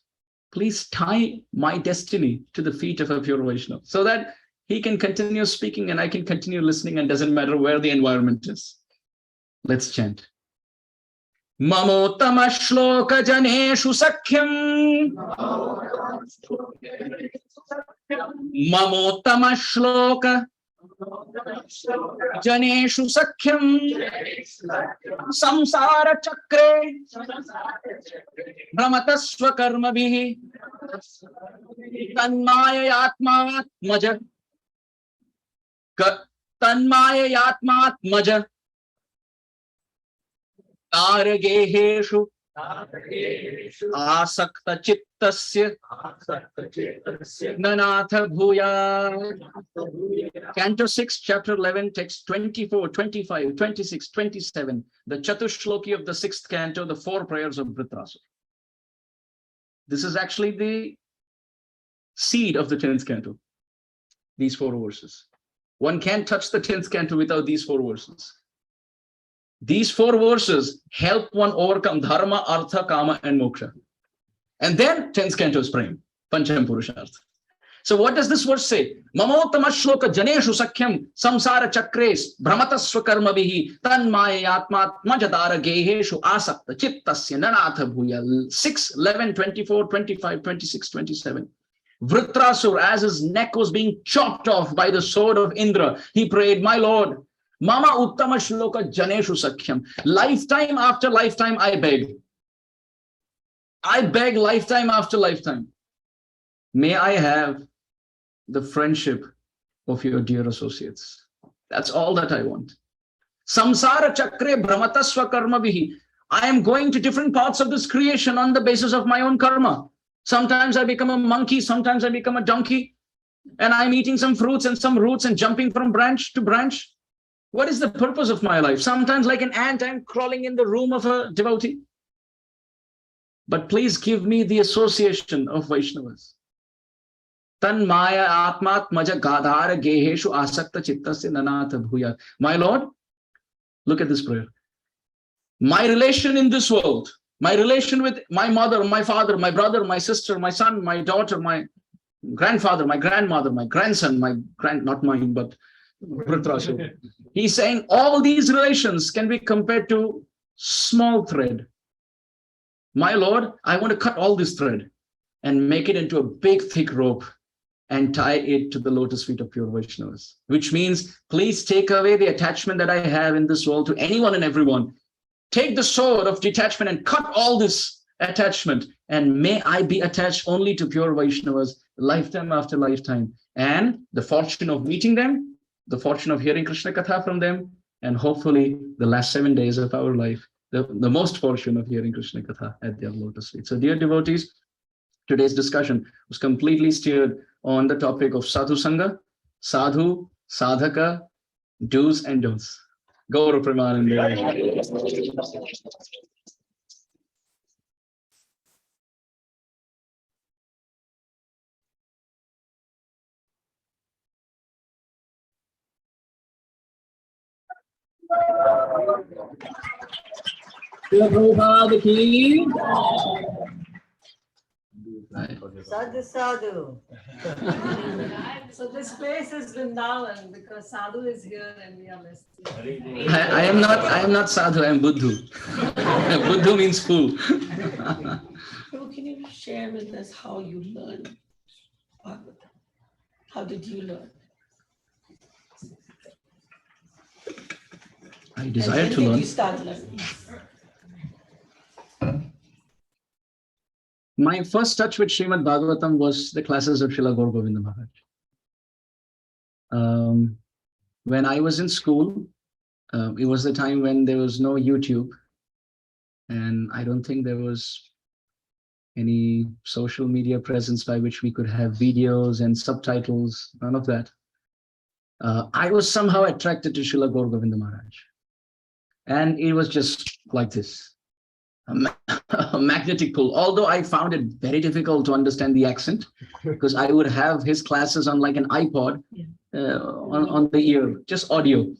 please tie my destiny to the feet of a pure Vaishnava so that he can continue speaking and I can continue listening, and doesn't matter where the environment is. Let's chant. Mamottama shloka janeshu sakhyam. Mamottama shloka janeshu sakhyam. Samsara chakre brahmatasva karma bhihi tanmaya yatma maja tanmaya yatma maja Tarageheshu asakta chittasya nanatha bhuya. Canto 6, chapter 11, text 24, 25, 26, 27. The Chatushloki of the 6th canto, the 4 prayers of Vritrasura. This is actually the seed of the 10th canto. These 4 verses. One can't touch the 10th canto without these 4 verses. These 4 verses help one overcome dharma, artha, kama, and moksha. And then 10th canto is praying, Pancham Purushartha. So what does this verse say? Mamottama shloka janeshu sakhyam samsara chakres brahmatasva karma bihi tanmaya yatmat majadara geheshu asakta chittasya nanatha bhuya. 6, 11, 24, 25, 26, 27. Vritrasura, as his neck was being chopped off by the sword of Indra, he prayed, my Lord, Mama uttama shloka janeshu sakhyam. Lifetime after lifetime, I beg. I beg lifetime after lifetime. May I have the friendship of your dear associates. That's all that I want. Samsara chakre brahmatasva karma bihi. I am going to different parts of this creation on the basis of my own karma. Sometimes I become a monkey, sometimes I become a donkey, and I'm eating some fruits and some roots and jumping from branch to branch. What is the purpose of my life? Sometimes like an ant, I'm crawling in the room of a devotee. But please give me the association of Vaishnavas. Tanmaya atmat maja gadhara geheshu asakta chittasya nanatha bhuya. My Lord, look at this prayer. My relation in this world, My relation with my mother, my father, my brother, my sister, my son, my daughter, my grandfather, my grandmother, my grandson, not mine, but Vritrasura. He's saying all these relations can be compared to small thread. My Lord, I want to cut all this thread and make it into a big, thick rope and tie it to the lotus feet of pure Vaishnavas, which means, please take away the attachment that I have in this world to anyone and everyone. Take the sword of detachment and cut all this attachment, and may I be attached only to pure Vaishnavas lifetime after lifetime, and the fortune of meeting them, the fortune of hearing Krishna Katha from them, and hopefully the last 7 days of our life, the most fortune of hearing Krishna Katha at their lotus feet. So dear devotees, today's discussion was completely steered on the topic of Sadhu-Sanga, Sadhu, Sadhaka, do's and don'ts. Gaura Premanande. Prabhupada ki. Sadhu, sadhu. So this place is Vrindavan because Sadhu is here and we are listening. I am not Sadhu, I am Buddhu. Buddhu means fool. So can you share with us how you learned Bhagavatam? How did you learn? I desire And to when did learn. you start learning? My first touch with Srimad Bhagavatam was the classes of Srila Gaur Govinda Maharaj. When I was in school, it was the time when there was no YouTube, and I don't think there was any social media presence by which we could have videos and subtitles, none of that. I was somehow attracted to Srila Gaur Govinda Maharaj. And it was just like this, a magnetic pull. Although I found it very difficult to understand the accent, because I would have his classes on like an iPod on the ear, just audio.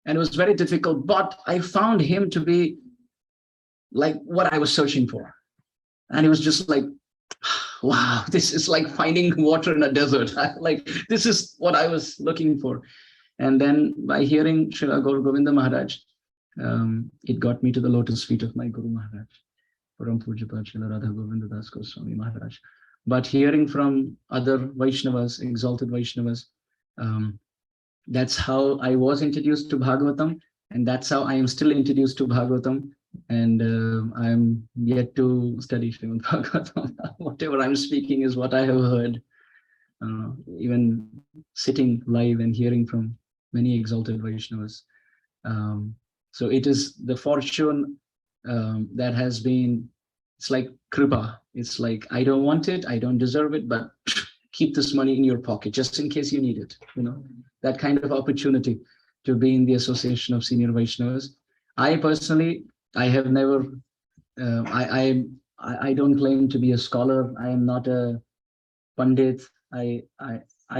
And it was very difficult, but I found him to be like what I was searching for. And it was just like, wow, this is like finding water in a desert. Like, this is what I was looking for. And then by hearing Srila Gaur Govinda Maharaj, it got me to the lotus feet of my Guru Maharaj, Param Pujapad Srila Radha Govinda Das Goswami Maharaj. But hearing from other Vaishnavas, exalted Vaishnavas, that's how I was introduced to Bhagavatam, and that's how I am still introduced to Bhagavatam. And I'm yet to study Srimad Bhagavatam. Whatever I'm speaking is what I have heard, even sitting live and hearing from many exalted Vaishnavas. So it is the fortune that has been, it's like kripa. It's like, I don't want it, I don't deserve it, but keep this money in your pocket just in case you need it. You know, that kind of opportunity to be in the association of senior Vaishnavas. I personally, I have never, I don't claim to be a scholar. I am not a Pandit. I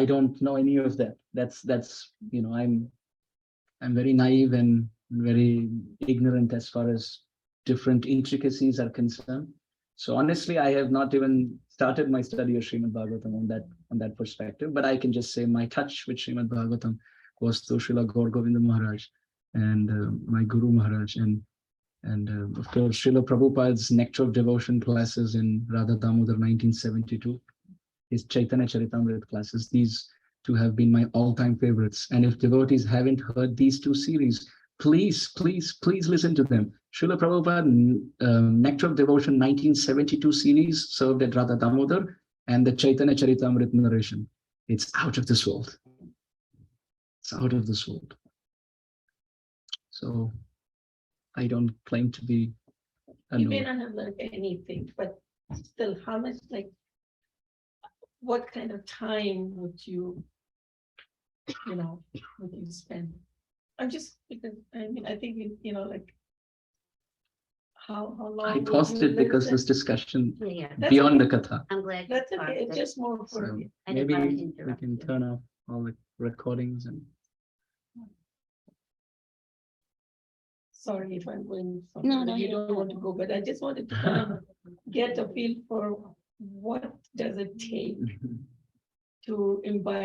don't know any of that. That's you know, I'm very naive and very ignorant as far as different intricacies are concerned. So honestly, I have not even started my study of Srimad Bhagavatam on that perspective, but I can just say my touch with Srimad Bhagavatam was through Srila Gaur Govinda Maharaj and my Guru Maharaj, and of course Srila Prabhupada's Nectar of Devotion classes in Radha Damodar 1972, his Chaitanya Charitamrita classes. These two have been my all-time favorites. And if devotees haven't heard these two series, please listen to them. Srila Prabhupada Nectar of Devotion 1972 series served at Radha Damodar, and the Chaitanya Charitamrita narration. It's out of this world. It's out of this world. So I don't claim to be a You may knower. not have learned anything, but still, how much, like, what kind of time would you spend? I'm just, because, I mean, I think, like, how long? I would paused you it because listen? this discussion Yeah, That's beyond the okay. katha. I'm glad. you That's caught okay, it's that. just more for, So I didn't maybe want to we interrupt can you. turn off all the recordings and sorry if I'm going No, somewhere no, you you're don't want to fine. go, but I just wanted to kind of get a feel for what does it take to imbibe